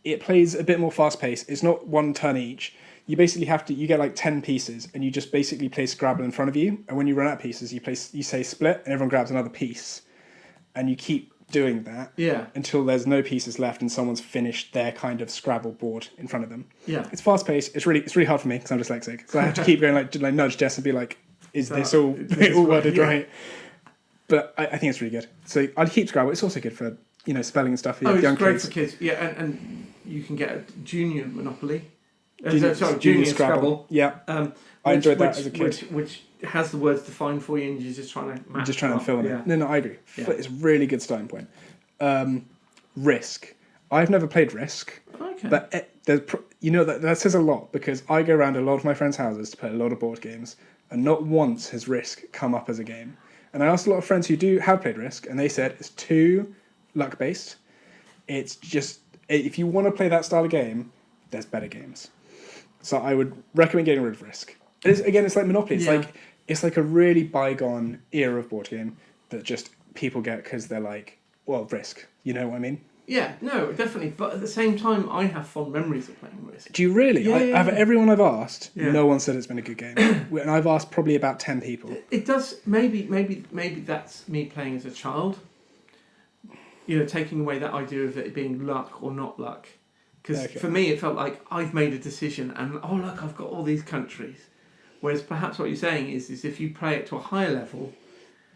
It plays a bit more fast paced. It's not one turn each. You basically you get like 10 pieces, and you just basically play Scrabble in front of you. And when you run out of pieces, you say split, and everyone grabs another piece, and you keep doing that Yeah, until there's no pieces left and someone's finished their kind of Scrabble board in front of them. yeah. It's fast paced. It's really hard for me because I'm dyslexic, so I have to keep going like nudge Jess and be like, "Is this all all worded yeah. right?" But I think it's really good. So I'd keep Scrabble. It's also good for spelling and stuff for Oh, it's young great kids. for kids. Yeah, and you can get a junior Monopoly. Junior Scrabble. Yeah, I enjoyed that as a kid. Which has the words defined for you, and you're just trying to match. Just trying to fill in. Yeah. No, I agree. Yeah. It's a really good starting point. Risk. I've never played Risk. Okay. But that says a lot because I go around a lot of my friends' houses to play a lot of board games, and not once has Risk come up as a game. And I asked a lot of friends who have played Risk, and they said it's too luck based. It's just if you want to play that style of game, there's better games. So I would recommend getting rid of Risk. It's like Monopoly. It's like a really bygone era of board game that just people get because they're like, well, Risk. You know what I mean? Yeah, no, definitely. But at the same time, I have fond memories of playing Risk. Do you really? Yeah. Everyone I've asked, Yeah. no one said it's been a good game. And I've asked probably about 10 people. It does. Maybe that's me playing as a child. Taking away that idea of it being luck or not luck. Because Okay. for me, it felt like I've made a decision, and oh look, I've got all these countries. Whereas perhaps what you're saying is if you play it to a higher level,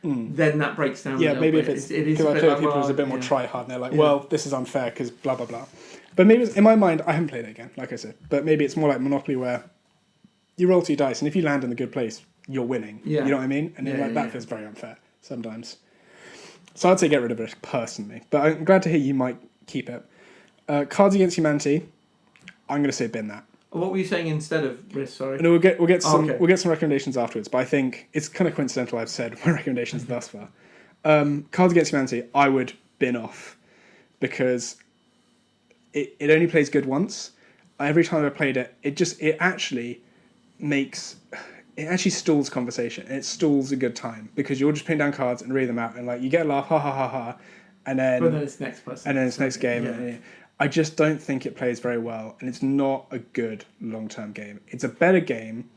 then that breaks down. Yeah, a little maybe bit. if it's it is because a I bit play like, with people who's a bit well, more try hard and they're like, Yeah. well, this is unfair because blah blah blah. But maybe in my mind, I haven't played it again, like I said. But maybe it's more like Monopoly where you roll 2 dice, and if you land in the good place, you're winning. Yeah. You know what I mean? And then Yeah, that yeah. feels very unfair sometimes. So I'd say get rid of it personally. But I'm glad to hear you might keep it. Cards Against Humanity, I'm going to say bin that. What were you saying instead of Risk? Sorry. And we'll get some okay. we'll get some recommendations afterwards. But I think it's kind of coincidental I've said my recommendations thus far. Cards Against Humanity, I would bin off because it only plays good once. Every time I played it, it actually stalls conversation and it stalls a good time because you're just putting down cards and reading them out and like you get a laugh, ha ha ha ha, and then it's next person. and then it's next game. Yeah. And I just don't think it plays very well, and it's not a good long-term game. It's a better game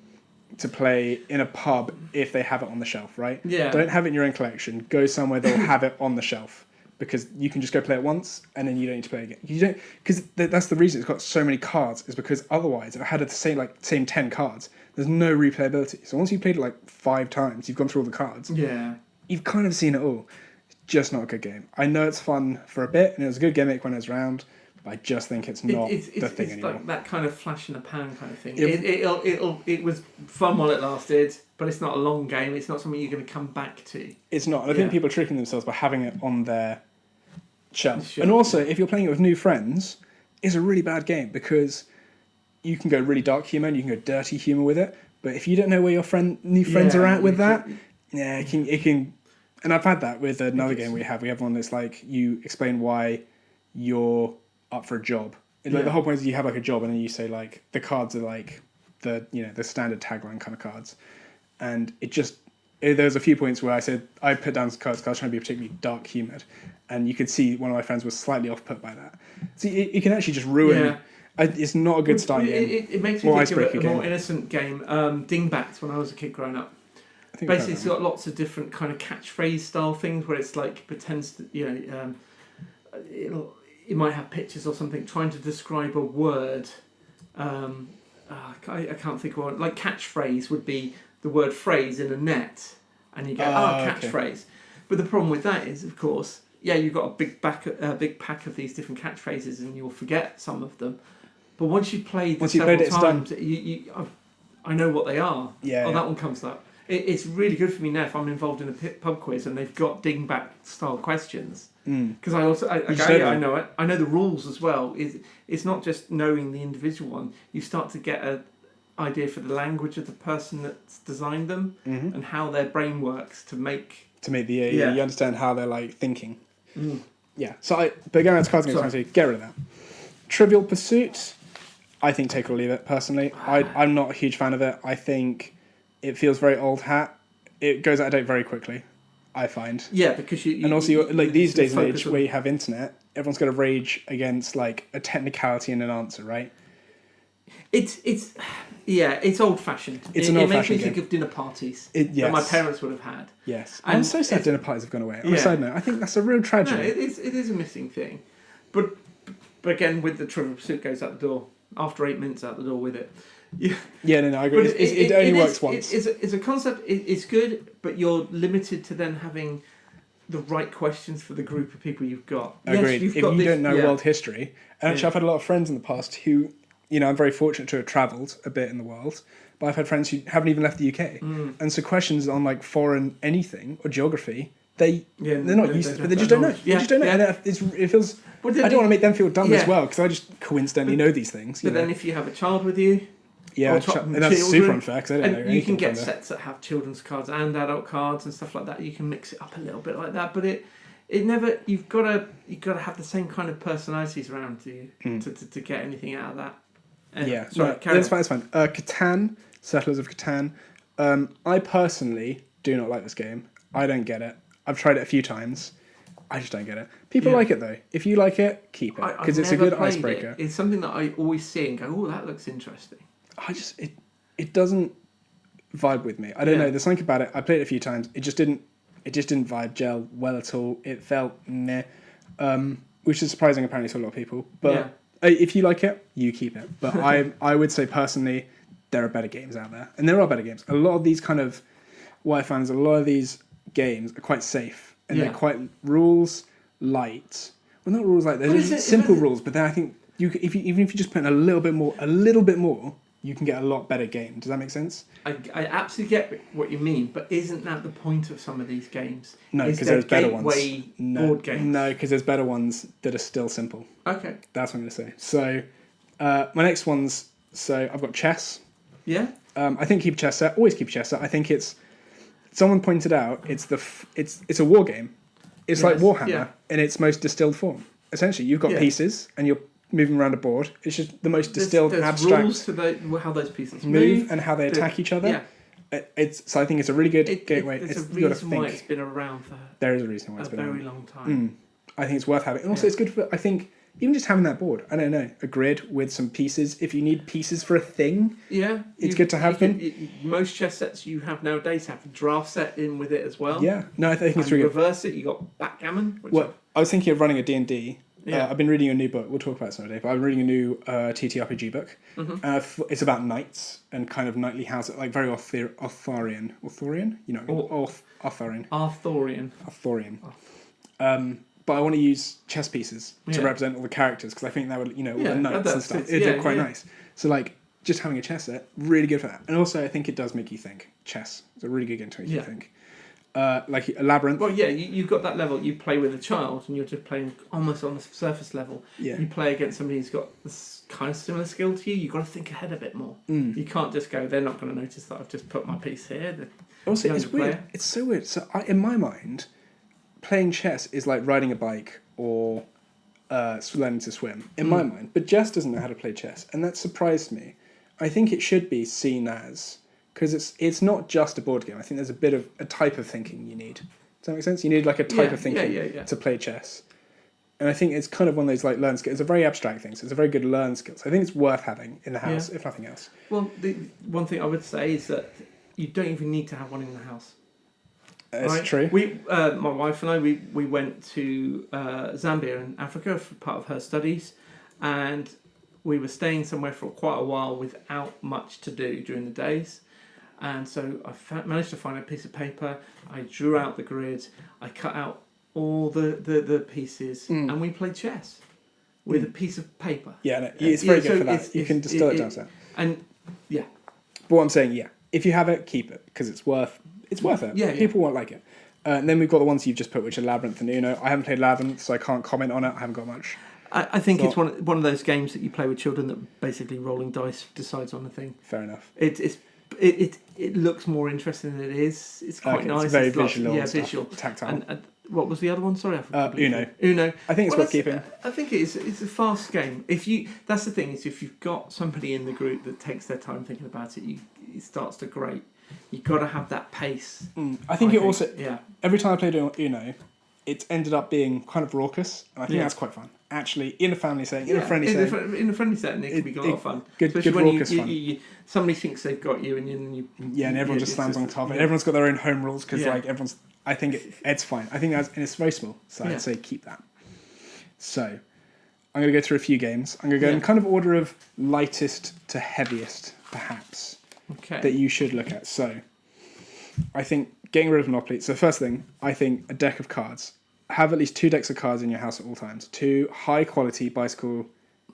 to play in a pub if they have it on the shelf, right? Yeah. Don't have it in your own collection. Go somewhere they'll have it on the shelf because you can just go play it once and then you don't need to play it again. You don't because that's the reason it's got so many cards is because otherwise if it had the same 10 cards, there's no replayability. So once you've played it like 5 times, you've gone through all the cards. Yeah. You've kind of seen it all. It's just not a good game. I know it's fun for a bit and it was a good gimmick when it was around. But I just think it's not the thing it's anymore. like that kind of flash in the pan kind of thing. It- It was fun while it lasted, but it's not a long game. It's not something you're going to come back to. It's not. And I think Yeah. people are tricking themselves by having it on their shelf. Sure. And also, if you're playing it with new friends, it's a really bad game because you can go really dark humour and you can go dirty humour with it. But if you don't know where your new friends are at with that, yeah, it can. And I've had that with another game we have. We have one that's like you explain why you're up for a job. Like the whole point is you have like a job and then you say like the cards are like the standard tagline kind of cards, and there's a few points where I put down cards trying to be particularly dark humoured, and you could see one of my friends was slightly off put by that. So it can actually just ruin. Yeah. It's not a good style game. It makes me More think of icebreaker a more game. innocent game. Dingbats when I was a kid growing up. I think Basically, it's got lots of different kind of catchphrase style things where it's like pretends to, it might have pictures or something trying to describe a word. I can't think of one. Like catchphrase would be the word phrase in a net, and you go, catchphrase. Okay. But the problem with that is, of course, you've got a big pack of these different catchphrases, and you'll forget some of them. But once you've played several times, I know what they are. Yeah. That one comes up. It's really good for me now if I'm involved in a pub quiz and they've got dingbat style questions. Because I know it. I know the rules as well. It's not just knowing the individual one. You start to get idea for the language of the person that's designed them Mm-hmm. and how their brain works to make. To make the Yeah. you understand how they're like thinking. Mm. Yeah. So but going on to Cards Against Sorry. Humanity, get rid of that. Trivial Pursuit, I think take it or leave it. Personally, I'm not a huge fan of it. I think it feels very old hat. It goes out of date very quickly, I find. Yeah, because you And also, like these days and focus age on- where you have internet, everyone's got to rage against like a technicality in an answer, right? It's yeah, it's old fashioned. It's an It makes old-fashioned me think game. of dinner parties It, that my yes. parents would have had. Yes. And I'm so sad it's- dinner parties have gone away. On Yeah. a side note, I think that's a real No, tragedy. it is a missing thing, but again, with the Trivial Pursuit goes out the door after 8 minutes out the door with it. Yeah, Yeah, no, I agree. but It only works once. It's a concept. It's good, but you're limited to then having the right questions for the group of people you've got. Agreed. Yes, If you don't know yeah. world history, and actually, Yeah. I've had a lot of friends in the past who, I'm very fortunate to have travelled a bit in the world, but I've had friends who haven't even left the UK, and so questions on like foreign anything or geography, they're not used to, but they just don't know. They just don't know, and it feels. But I don't want to make them feel dumb as Yeah. well because I just coincidentally know these things. But then if you have a child with you, yeah, or and that's super children, unfair because I don't know and you anything can get from there. sets that have children's cards and adult cards and stuff like that. You can mix it up a little bit like that, but it never. You've got to have the same kind of personalities around you to get anything out of that. Yeah, sorry, no, carry that's on. fine. That's fine. Catan, Settlers of Catan. I personally do not like this game. I don't get it. I've tried it a few times. I just don't get it. People Yeah. like it though. If you like it, keep it I've because it's a never good played icebreaker. It's something that I always see and go, "Oh, that looks interesting." It doesn't vibe with me. I don't Yeah. know. There's something about it. I played it a few times. It just didn't vibe gel well at all. It felt meh, which is surprising apparently to a lot of people. But if you like it, you keep it. But I would say personally, there are better games out there, and there are better games. A lot of these kind of what I find is a lot of these games are quite safe and they're quite rules light. Well, not rules light. They're But just is it- simple is it- rules. But then I think even if you just put in a little bit more, you can get a lot better game. Does that make sense? I absolutely get what you mean, but isn't that the point of some of these games? No, Is because they're there's better ones. gateway No, board games. no, because there's better ones that are still simple. Okay. That's what I'm going to say. So, my next one's I've got chess. Yeah. I think keep chess set. Always keep chess set. I think it's. Someone pointed out it's a war game. It's like Yes, Warhammer yeah. in its most distilled form. Essentially, you've got Yeah. pieces and you're moving around a board. It's just the most There's- distilled, there's abstract rules to how those pieces move and how they attack each other. Yeah. So I think it's a really good gateway. There's a You got to reason why think. it's been around for There is a reason why a it's been very around. long time. I think it's worth having. And also, it's good for, I think, even just having that board. I don't know, a grid with some pieces. If you need pieces for a thing, Yeah, It's good to have them. Most chess sets you have nowadays have a draft set in with it as well. yeah. No, I think it's And really good. reverse it, you got backgammon. Which Well, I was thinking of running a D&D. Yeah. I've been reading a new book. We'll talk about it some other day. But I'm reading a new TTRPG book. Mm-hmm. It's about knights and kind of knightly houses, like very Arthurian. Arthurian? You know, Arthurian. Arthurian. Arthurian. But I want to use chess pieces to Yeah. represent all the characters because I think that would, all Yeah, the knights that and stuff. fits. It'd Yeah, look quite yeah. nice. So like, just having a chess set, really good for that. And also, I think it does make you think. Chess. It's a really good game to make you Yeah. think. Like a labyrinth. Well, yeah, you've got that level. You play with a child, and you're just playing almost on the surface level. Yeah. You play against somebody who's got this kind of similar skill to you. You've got to think ahead a bit more. Mm. You can't just go. They're not going to notice that I've just put my piece here. Also, younger it's weird. player. It's so weird. So, in my mind, playing chess is like riding a bike or learning to swim. In my mind, but Jess doesn't know how to play chess, and that surprised me. I think it should be seen as because it's not just a board game. I think there's a bit of a type of thinking you need. Does that make sense? You need like a type Yeah, of thinking yeah. to play chess. And I think it's kind of one of those like learn skills. It's a very abstract thing, so it's a very good learn skill. So I think it's worth having in the house, if nothing else. Well, the one thing I would say is that you don't even need to have one in the house. It's Right? true. My wife and I, we went to Zambia in Africa for part of her studies, and we were staying somewhere for quite a while without much to do during the days. And so I managed to find a piece of paper. I drew out the grid. I cut out all the pieces, and we played chess with a piece of paper. Yeah, no, it's very Yeah, good so for that. it's- You can it's- distill it it- down to that. And yeah, But what I'm saying, yeah, if you have it, keep it because it's worth it. Yeah, People won't like it. And then we've got the ones you've just put, which are Labyrinth and Uno. I haven't played Labyrinth, so I can't comment on it. I haven't got much. I think So- it's one of those games that you play with children that basically rolling dice decides on the thing. Fair enough. It looks more interesting than it is. It's quite Okay, nice. it's very It's lots- visual. yeah, and stuff, visual. tactile. And what was the other one? Sorry, I forgot. Uno. Uno. I think it's worth keeping. I think it is. It's a fast game. That's the thing is, if you've got somebody in the group that takes their time thinking about it, it starts to grate. You've got to have that pace. I think it also. Yeah. Every time I played Uno, it's ended up being kind of raucous, and I think Yeah. that's quite fun. Actually, in a family setting, in a friendly in setting. in a friendly setting, it can be a lot of fun. Good Especially when raucous fun. somebody thinks they've got you, and you Yeah, and everyone just slams on top of it. yeah. Everyone's got their own home rules because, Yeah. like, everyone's. I think it's fine. I think and it's very small, so Yeah. I'd say keep that. So, I'm going to go through a few games. I'm going to go in Yeah. kind of order of lightest to heaviest, perhaps, Okay. that you should look at. So, I think getting rid of Monopoly. So, first thing, I think a deck of cards. Have at least 2 decks of cards in your house at all times. 2 high quality bicycle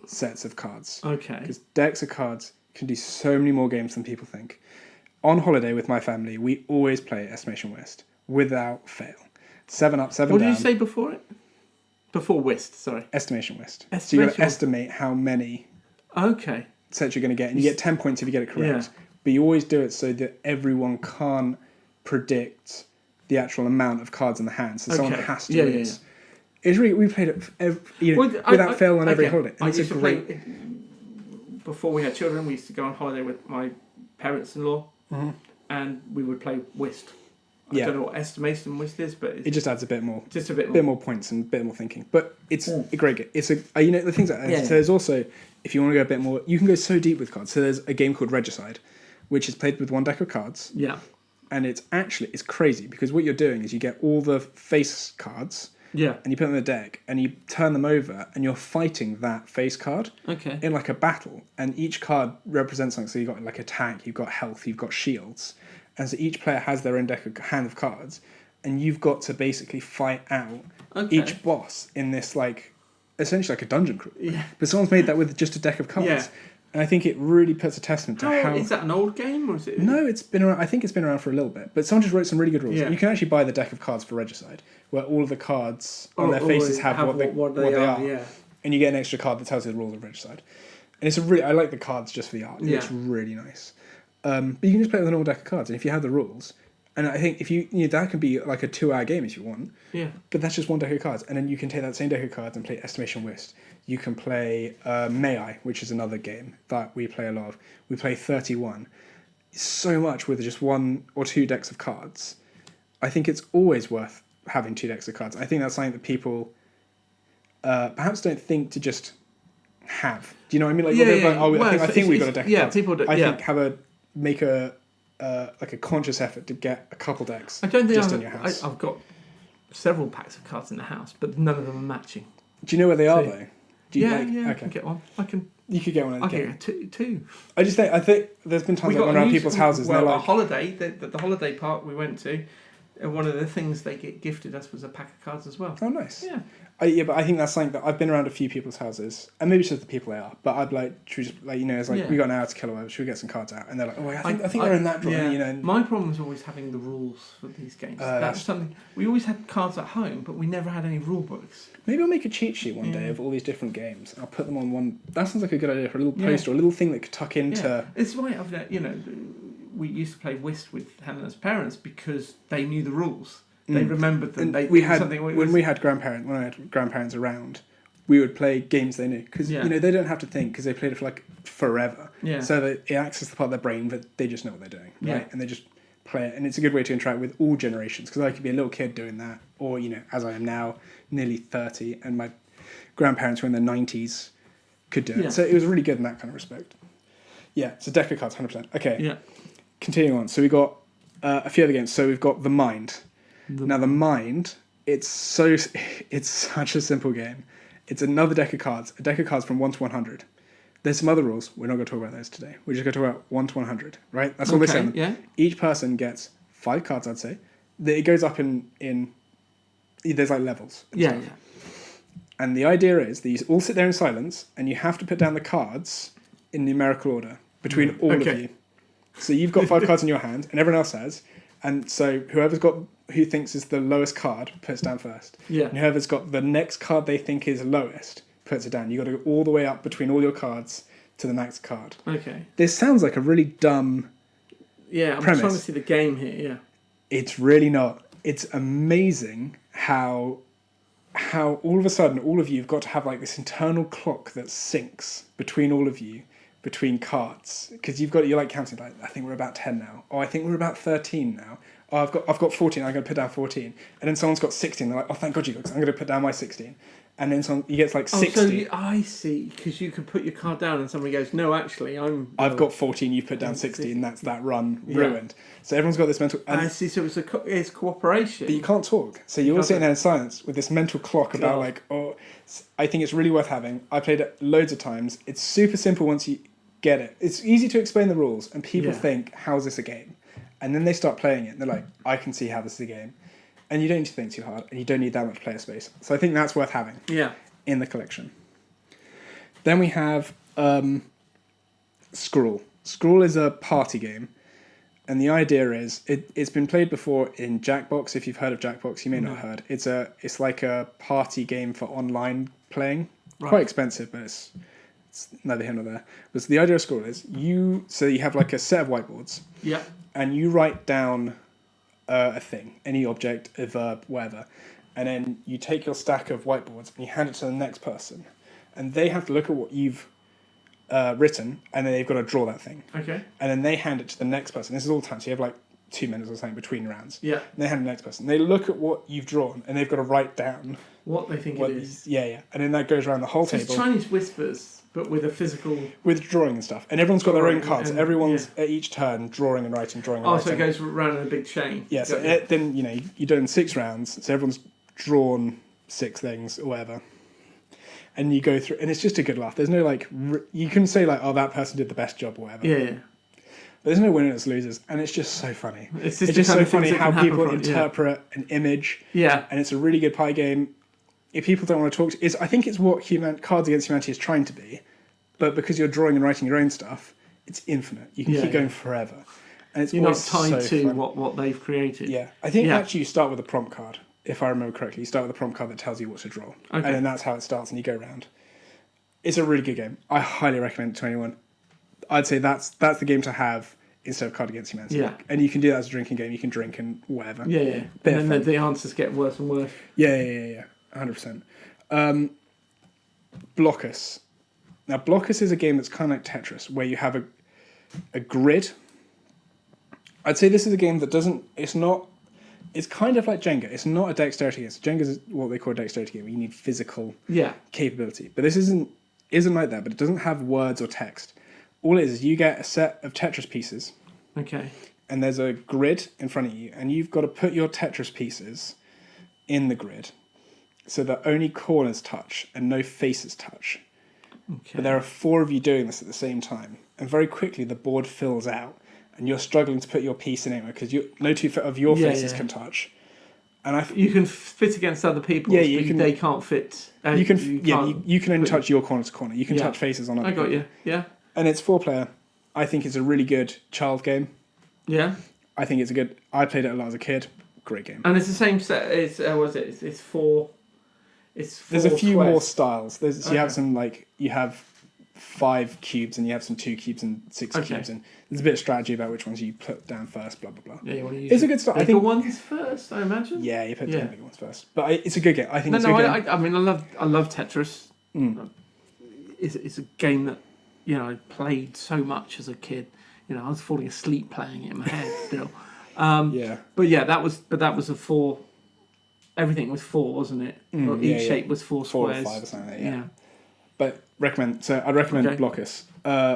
sets of cards. Okay. Because decks of cards can do so many more games than people think. On holiday with my family, we always play Estimation West without fail. 7 up, 7 What down. did you say before it? Before Whist, sorry. Estimation West. So you got to Estimation. estimate how many Okay. sets you're going to get, and you get 10 points if you get it correct. Yeah. But you always do it so that everyone can't predict the actual amount of cards in the hand. So someone Okay. has to Yeah, yeah, lose. It's really, we played it Well, without fail on every okay. holiday. And I it's a used to great. play before we had children. We used to go on holiday with my parents-in-law, and we would play Whist. I Yeah. don't know what estimation Whist is, but It just adds a bit more. just a bit more. Bit more points and a bit more thinking, but it's Yeah. a great game. It's a the things that Yeah. so there's also, if you want to go a bit more, you can go so deep with cards. So there's a game called Regicide, which is played with 1 deck of cards, Yeah. and it's crazy because what you're doing is you get all the face cards Yeah. and you put them in the deck and you turn them over and you're fighting that face card Okay. in like a battle, and each card represents something. So you've got like attack, you've got health, you've got shields, and so each player has their own hand of cards, and you've got to basically fight out Okay. each boss in this like essentially like a dungeon crawl. Yeah. But someone's made that with just a deck of cards, Yeah. and I think it really puts a testament to how. Is that an old game or is it? No, it's been around. I think it's been around for a little bit, but someone just wrote some really good rules. Yeah. You can actually buy the deck of cards for Regicide, where all of the cards on their faces have what they are, Yeah. and you get an extra card that tells you the rules of Regicide. And it's a really, I like the cards just for the art. Yeah. It's really nice. But you can just play it with a normal deck of cards, and if you have the rules, and I think if that can be like a 2-hour game if you want. Yeah. But that's just 1 deck of cards, and then you can take that same deck of cards and play Estimation Whist. You can play May I, which is another game that we play a lot of. We play 31. So much with just 1 or 2 decks of cards. I think it's always worth having 2 decks of cards. I think that's something that people perhaps don't think to just have. Do you know what I mean? Like, I think we've got a deck of cards. People do. I think make a like a conscious effort to get a couple decks I don't think just in your house. I've got several packs of cards in the house, but none of them are matching. Do you know where they are So- though? Do you Yeah, like, yeah, I okay. can get one. You could get one. I Okay. can get two. I think there's been times I've gone around people's houses and Well, they're our like, holiday, the holiday park we went to, one of the things they gifted us was a pack of cards as well. oh nice. Yeah. But I think that's something that I've been around a few people's houses, and maybe it's just the people they are. But I'd like, should we just like it's like Yeah. we got an hour to kill away. Should we get some cards out? And they're like, oh, I think they're in that drawer. Yeah. And, My problem is always having the rules for these games. That's that's- something we always had cards at home, but we never had any rule books. maybe I'll make a cheat sheet one day Yeah. of all these different games. I'll put them on one. That sounds like a good idea for a little Yeah. poster, or a little thing that could tuck into. Yeah. It's why we used to play Whist with Helena's parents because they knew the rules. They remembered them. And When we had grandparents around, we would play games they knew because Yeah. they don't have to think because they played it for like forever. Yeah. So that it accesses the part of their brain that they just know what they're doing, Yeah. right? And they just play it, and it's a good way to interact with all generations because I could be a little kid doing that, or as I am now, nearly 30, and my grandparents were in their 90s could do it. Yeah. So it was really good in that kind of respect. Yeah. So deck of cards, 100%. Okay. Yeah. Continuing on, so we got a few other games. So we've got The Mind. Now, The Mind, it's such a simple game. It's another deck of cards, a deck of cards from 1 to 100. There's some other rules. We're not going to talk about those today. We're just going to talk about 1 to 100, right? That's all they say. on them. Yeah. Each person gets 5 cards, I'd say. It goes up in there's like levels. and Yeah. stuff. Yeah. And the idea is that you all sit there in silence, and you have to put down the cards in numerical order between all of Okay. you. So you've got 5 cards in your hand, and everyone else has. And so who thinks is the lowest card puts down first. Yeah. And whoever's got the next card they think is lowest puts it down. You got to go all the way up between all your cards to the next card. Okay. This sounds like a really dumb Yeah, I'm premise. trying to see the game here. Yeah. It's really not. It's amazing how all of a sudden all of you have got to have like this internal clock that syncs between all of you, between cards, because you're like counting like, I think we're about 10 now. Oh, I think we're about 13 now. Oh, I've got 14. I'm going to put down 14, and then someone's got 16. They're like, oh, thank God you got. I'm going to put down my 16, and then someone you get to like 60. I see, because you could put your card down and somebody goes, no, actually, I've got 14. You put down 16. That's that run ruined. So everyone's got this mental. And I see. So it's cooperation. But you can't talk. So you're all sitting there in silence with this mental clock about like, oh, I think it's really worth having. I played it loads of times. It's super simple once you get it. It's easy to explain the rules, and people think, how's this a game? And then they start playing it, and they're like, I can see how this is a game. And you don't need to think too hard, and you don't need that much player space. So I think that's worth having in the collection. Then we have Scrawl. Scrawl is a party game. And the idea is, it's been played before in Jackbox. If you've heard of Jackbox, you may not have heard. It's like a party game for online playing. Right. Quite expensive, but it's neither here nor there. But so the idea of Scrawl is, you have like a set of whiteboards. Yeah. And you write down a thing, any object, a verb, whatever. And then you take your stack of whiteboards and you hand it to the next person. And they have to look at what you've written, and then they've got to draw that thing. Okay. And then they hand it to the next person. This is all the time, so you have like 2 minutes or something between rounds. Yeah. And they hand it to the next person. They look at what you've drawn, and they've got to write down what they think it is. Yeah. And then that goes around the whole table. It's Chinese whispers, but with a physical... With drawing and stuff. And everyone's got their own cards. Everyone's at each turn drawing and writing, drawing and writing. So it goes around in a big chain. Yeah, so then, you're doing 6 rounds, so everyone's drawn 6 things or whatever. And you go through, and it's just a good laugh. There's no like, you can say like, oh, that person did the best job or whatever. Yeah. But there's no winners, losers, and it's just so funny. It's just so funny how people interpret an image. Yeah. And it's a really good pie game. If people don't want to talk, I think it's what Cards Against Humanity is trying to be, but because you're drawing and writing your own stuff, it's infinite. You can keep going forever, and it's you're not tied to what they've created. Yeah, I think actually you start with a prompt card. If I remember correctly, you start with a prompt card that tells you what to draw. Okay. And then that's how it starts, and you go around. It's a really good game. I highly recommend it to anyone. I'd say that's the game to have instead of Card Against Humanity. Yeah. And you can do that as a drinking game. You can drink and whatever. Yeah. And then the answers get worse and worse. Yeah. 100%. Blockus. Now, Blockus is a game that's kind of like Tetris, where you have a grid. I'd say this is a game that it's kind of like Jenga. It's not a dexterity game. So Jenga is what they call a dexterity game, where you need physical capability. But this isn't like that, but it doesn't have words or text. All it is you get a set of Tetris pieces. Okay. And there's a grid in front of you, and you've got to put your Tetris pieces in the grid so that only corners touch and no faces touch. Okay. But there are 4 of you doing this at the same time. And very quickly the board fills out. And you're struggling to put your piece in anywhere because no 2 of your faces can touch. And you can fit against other people. Yeah, they can't fit. You can only touch your corner to corner. You can touch faces on other people. I got you. Yeah. And it's 4-player. I think it's a really good child game. Yeah. I think it's a good. I played it a lot as a kid. Great game. And it's the same set. It's It's 4. It's 4 There's a few squares. More styles. You have some you have 5 cubes and you have some 2 cubes and 6 cubes, and there's a bit of strategy about which ones you put down first. Blah blah blah. Yeah, you want to use it's a good start. Bigger ones first, I imagine. Yeah, you put the bigger ones first. But it's a good game. I think it's a good game. I mean, I love Tetris. It's a game that I played so much as a kid. I was falling asleep playing it in my head still. But that was a 4. Everything was 4, wasn't it? Each shape was 4 squares. 4 or 5 or something. Yeah. But recommend. So I'd recommend Blockus.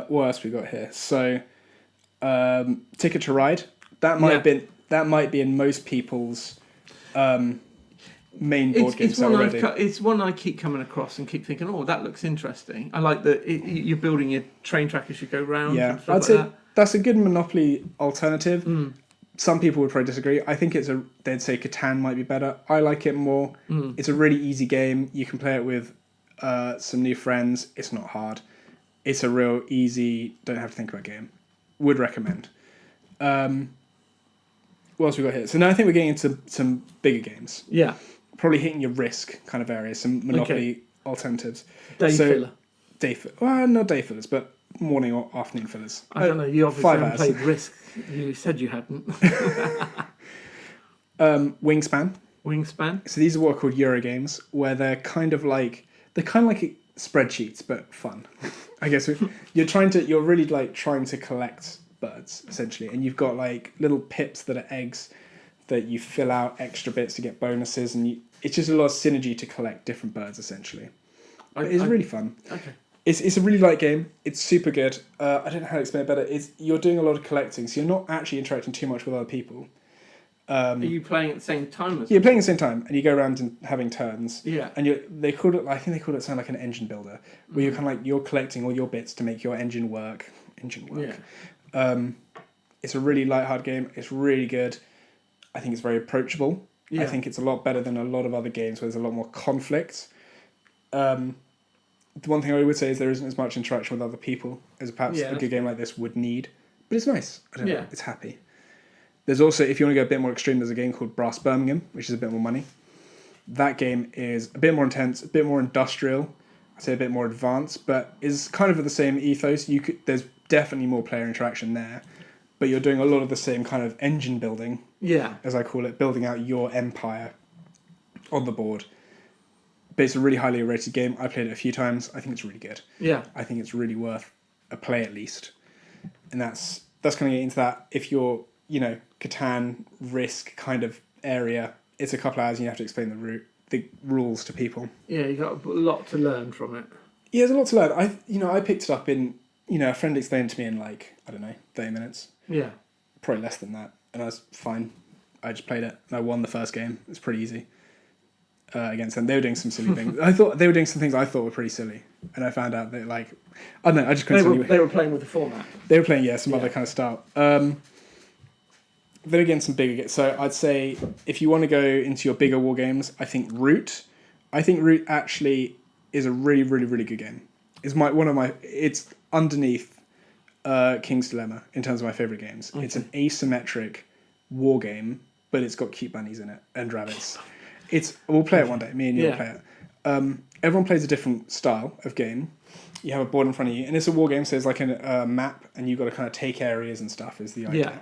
What else we got here? So, Ticket to Ride. That might be in most people's main board games already. It's one I keep coming across and keep thinking, oh, that looks interesting. I like that you're building your train track as you go round. Yeah, and I'd say that's a good Monopoly alternative. Some people would probably disagree. I think they'd say Catan might be better. I like it more. It's a really easy game. You can play it with some new friends. It's not hard. It's a real easy, don't have to think about game. Would recommend. What else we got here? So now I think we're getting into some bigger games. Yeah. Probably hitting your Risk kind of areas. Some Monopoly alternatives. Day filler. Well, not day fillers, but morning or afternoon fillers. I don't know. You obviously 5 haven't hours. played Risk. You said you hadn't. Wingspan. Wingspan. So these are what are called Eurogames, where they're kind of like spreadsheets, but fun. I guess you're really like trying to collect birds essentially, and you've got like little pips that are eggs that you fill out extra bits to get bonuses, and it's just a lot of synergy to collect different birds essentially. It's really fun. Okay. It's a really light game. It's super good. I don't know how to explain it better. You're doing a lot of collecting, so you're not actually interacting too much with other people. Are you playing at the same time as You're playing at the same time, and you go around and having turns. Yeah. And I think they called it something like an engine builder, where you're kind of like you're collecting all your bits to make your engine work. Yeah. It's a really light-hearted game. It's really good. I think it's very approachable. Yeah. I think it's a lot better than a lot of other games where there's a lot more conflict. The one thing I would say is there isn't as much interaction with other people as perhaps a good game like this would need. But it's nice. I don't know. It's happy. There's also, if you want to go a bit more extreme, there's a game called Brass Birmingham, which is a bit more money. That game is a bit more intense, a bit more industrial, I'd say a bit more advanced, but is kind of the same ethos. There's definitely more player interaction there, but you're doing a lot of the same kind of engine building, as I call it, building out your empire on the board. But it's a really highly rated game. I played it a few times. I think it's really good. Yeah. I think it's really worth a play at least. And that's kind of into that. If you're, Catan, Risk kind of area, it's a couple hours and you have to explain the rules to people. Yeah, you got a lot to learn from it. Yeah, there's a lot to learn. I picked it up in, a friend explained it to me in 30 minutes. Yeah. Probably less than that. And I was fine. I just played it and I won the first game. It's pretty easy. Against them. They were doing some silly things. I thought they were doing some things I thought were pretty silly. And I found out that I don't know, I just couldn't They were playing with the format. They were playing, some other kind of style. Then again, some bigger games. So I'd say if you want to go into your bigger war games, I think Root actually is a really, really, really good game. It's underneath King's Dilemma in terms of my favourite games. Okay. It's an asymmetric war game, but it's got cute bunnies in it and rabbits. We'll play it one day. Me and you will play it. Everyone plays a different style of game. You have a board in front of you, and it's a war game, so there's like a map, and you've got to kind of take areas and stuff is the idea. Yeah.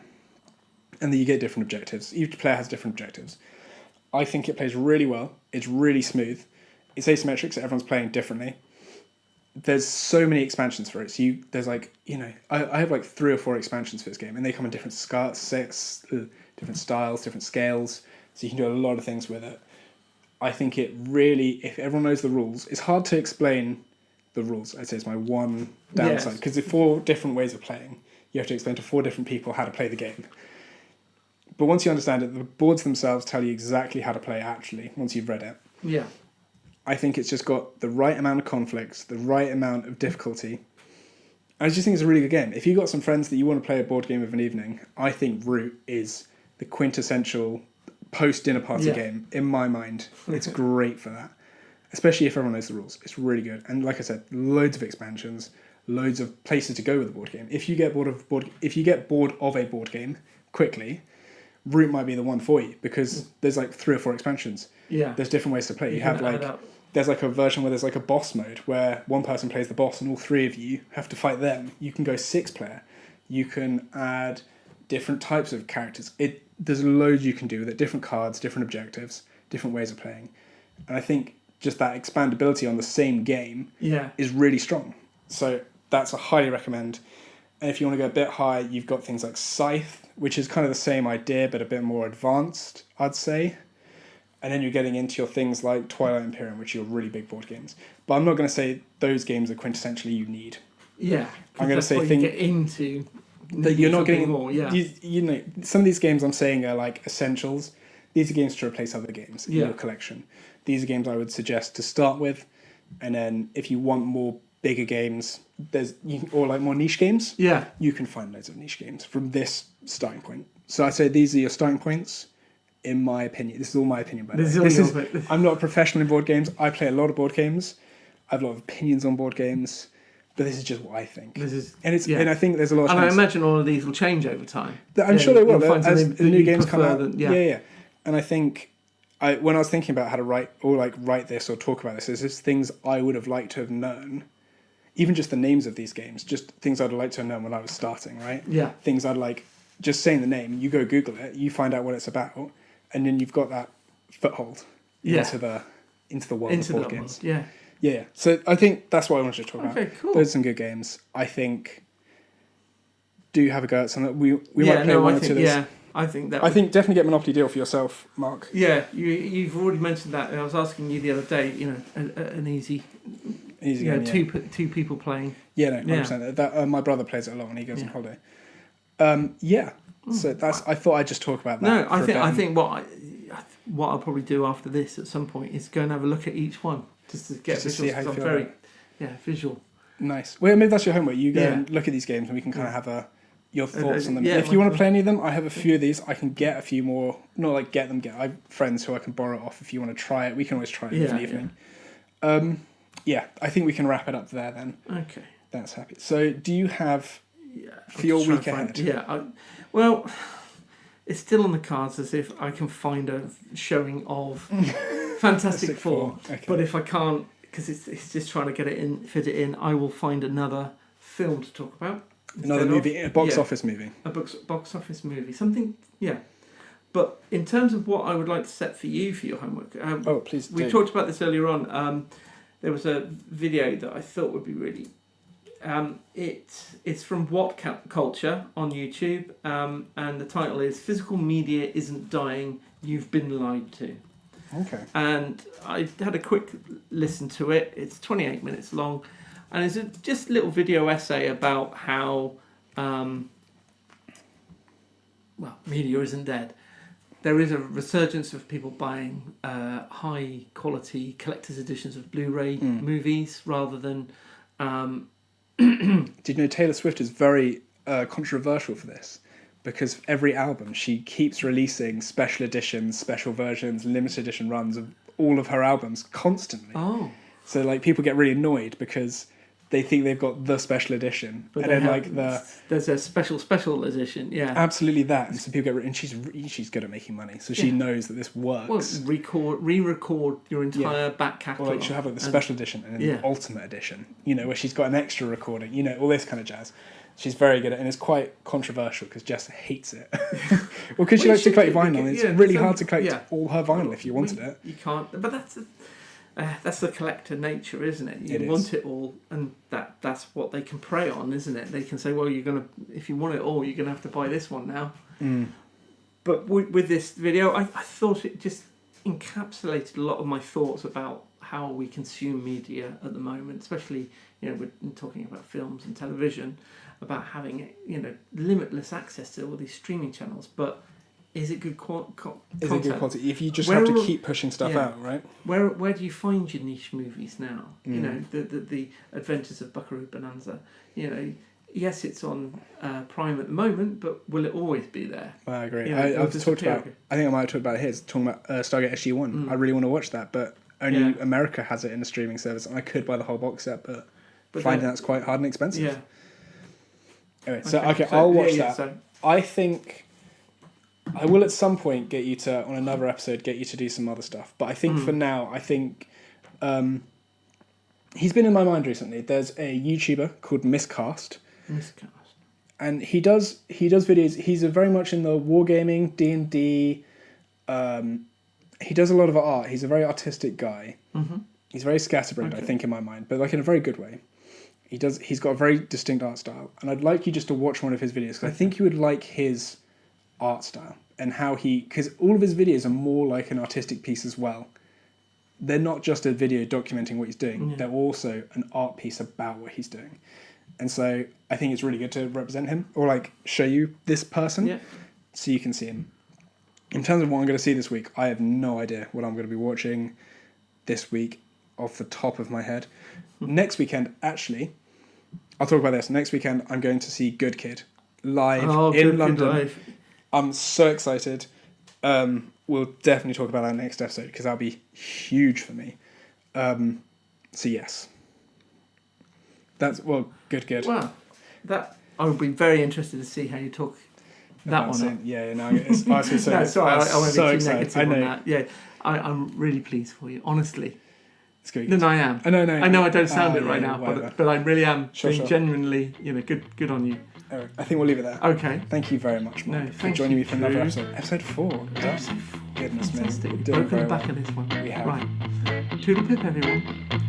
And then you get different objectives. Each player has different objectives. I think it plays really well. It's really smooth. It's asymmetric, so everyone's playing differently. There's so many expansions for it. So I have 3 or 4 expansions for this game, and they come in different different styles, different scales. So you can do a lot of things with it. I think it really, if everyone knows the rules, it's hard to explain the rules. I'd say it's my one downside. Because there's 4 different ways of playing. You have to explain to 4 different people how to play the game. But once you understand it, the boards themselves tell you exactly how to play actually, once you've read it. Yeah. I think it's just got the right amount of conflicts, the right amount of difficulty. I just think it's a really good game. If you've got some friends that you want to play a board game of an evening, I think Root is the quintessential post-dinner party game, in my mind. It's great for that. Especially if everyone knows the rules. It's really good. And like I said, loads of expansions, loads of places to go with a board game. If you get bored of a board game quickly, Root might be the one for you because there's 3 or 4 expansions. Yeah. There's different ways to play. You have there's a version where there's a boss mode where one person plays the boss and all 3 of you have to fight them. You can go 6-player. You can add different types of characters. There's loads you can do with it, different cards, different objectives, different ways of playing. And I think just that expandability on the same game is really strong. So that's a highly recommend. And if you want to go a bit higher, you've got things like Scythe, which is kind of the same idea, but a bit more advanced, I'd say. And then you're getting into your things like Twilight Imperium, which are really big board games. But I'm not going to say those games are quintessentially you need. Yeah. I'm going to say things you get into that you're not getting more. Yeah. Some of these games I'm saying are essentials. These are games to replace other games in your collection. These are games I would suggest to start with, and then if you want more bigger games, or more niche games. Yeah, you can find loads of niche games from this starting point. So I'd say these are your starting points, in my opinion. This is all my opinion, by the way. I'm not a professional in board games. I play a lot of board games. I have a lot of opinions on board games, but this is just what I think. And I think there's a lot of. And I imagine all of these will change over time. I'm sure they will as new games come out. And I think when I was thinking about how to write this or talk about this, is this things I would have liked to have known, even just the names of these games, just things I'd like to have known when I was starting, right? Yeah. Things I'd like, just saying the name, you go Google it, you find out what it's about, and then you've got that foothold into the world of board games. Yeah. Yeah. So I think that's what I wanted to talk about. Okay, cool. Those are some good games. I think. Do you have a go at something? We might play one or two of these. Yeah, I think that. I think definitely get Monopoly Deal for yourself, Mark. Yeah, you've already mentioned that. I was asking you the other day. You know, an easy game, two people playing. Yeah, no, 100%. That my brother plays it a lot when he goes on holiday. So that's. I thought I'd just talk about that. No, I think what I'll probably do after this at some point is go and have a look at each one just to get visuals. See how you I'm feel very about visual. Nice. Well, maybe that's your homework. You go and look at these games, and we can kind of have your thoughts on them. If you want to play any of them, I have a few of these. I can get a few more. Not like get them. I have friends who I can borrow off if you want to try it. We can always try it in the evening. I think we can wrap it up there then. Okay. That's happy. So, do you have for your week ahead? Well, it's still on the cards as if I can find a showing of Fantastic Four. Okay. But if I can't, because it's just trying to fit it in, I will find another film to talk about. Another movie, a box office movie. A box office movie. Something, But in terms of what I would like to set for you for your homework, please do. We talked about this earlier on. There was a video that I thought would be really... it's from What Culture on YouTube, and the title is Physical Media Isn't Dying, You've Been Lied To. Okay. And I had a quick listen to it. It's 28 minutes long, and it's just a little video essay about how, media isn't dead. There is a resurgence of people buying high quality collector's editions of Blu-ray movies rather than... Did you know Taylor Swift is very controversial for this? Because every album she keeps releasing special editions, special versions, limited edition runs of all of her albums constantly. Oh. So like people get really annoyed because they think they've got the special edition, but and then there's a special edition, absolutely that, and so people get and she's good at making money, so she knows that this works. Well, re-record your entire back catalogue. Or like she'll have like the special edition and then the ultimate edition, where she's got an extra recording, all this kind of jazz. She's very good at it, and it's quite controversial because Jess hates it. Well, because she likes to collect vinyl, it's really hard to collect all her vinyl if you wanted it. You can't, but that's the collector nature, isn't it? You want it all, and that's what they can prey on, isn't it? They can say, well, if you want it all, you're gonna have to buy this one now. But with this video, I thought it just encapsulated a lot of my thoughts about how we consume media at the moment, especially we're talking about films and television, about having limitless access to all these streaming channels, but is it good content? Is it good quality? If you just have to keep pushing stuff out, right? Where do you find your niche movies now? The Adventures of Buckaroo Bonanza. Yes, it's on Prime at the moment, but will it always be there? I agree. I've talked about. I think I might have talked about it here. Talking about Stargate SG-1. I really want to watch that, but only America has it in a streaming service, and I could buy the whole box set, but finding that's quite hard and expensive. Yeah. Anyway, so I'll watch that. I think I will at some point get you to, on another episode, get you to do some other stuff. But I think for now, he's been in my mind recently. There's a YouTuber called Miscast. And he does videos. He's very much in the wargaming, D&D. He does a lot of art. He's a very artistic guy. He's very scatterbrained, I think, in my mind, but like in a very good way. He's got a very distinct art style, and I'd like you just to watch one of his videos because I think you would like his art style and how because all of his videos are more like an artistic piece as well. They're not just a video documenting what he's doing; they're also an art piece about what he's doing. And so I think it's really good to represent him or like show you this person so you can see him. In terms of what I'm going to see this week, I have no idea what I'm going to be watching this week off the top of my head. Next weekend, actually, I'll talk about this. Next weekend, I'm going to see Good Kid live in London. Live. I'm so excited. We'll definitely talk about that next episode because that'll be huge for me. So yes. Good Kid. Wow. I would be very interested to see how you talk That about one. saying- yeah, no, it's honestly so. No, sorry, I won't so be too excited. negative I know. on that. Yeah, I'm really pleased for you, honestly. It's good. No, I am. I know, I know I don't sound it right yeah, now, whatever. but I really am Sure, being sure. genuinely, good on you. I think we'll leave it there. Okay. Thank you very much, Mark, No, for thank joining you, me for another Drew. episode. Episode 4. Episode 4. Goodness me. Fantastic. We're We've doing broken the very back well. of this one. We have. Right. Toodle pip, everyone.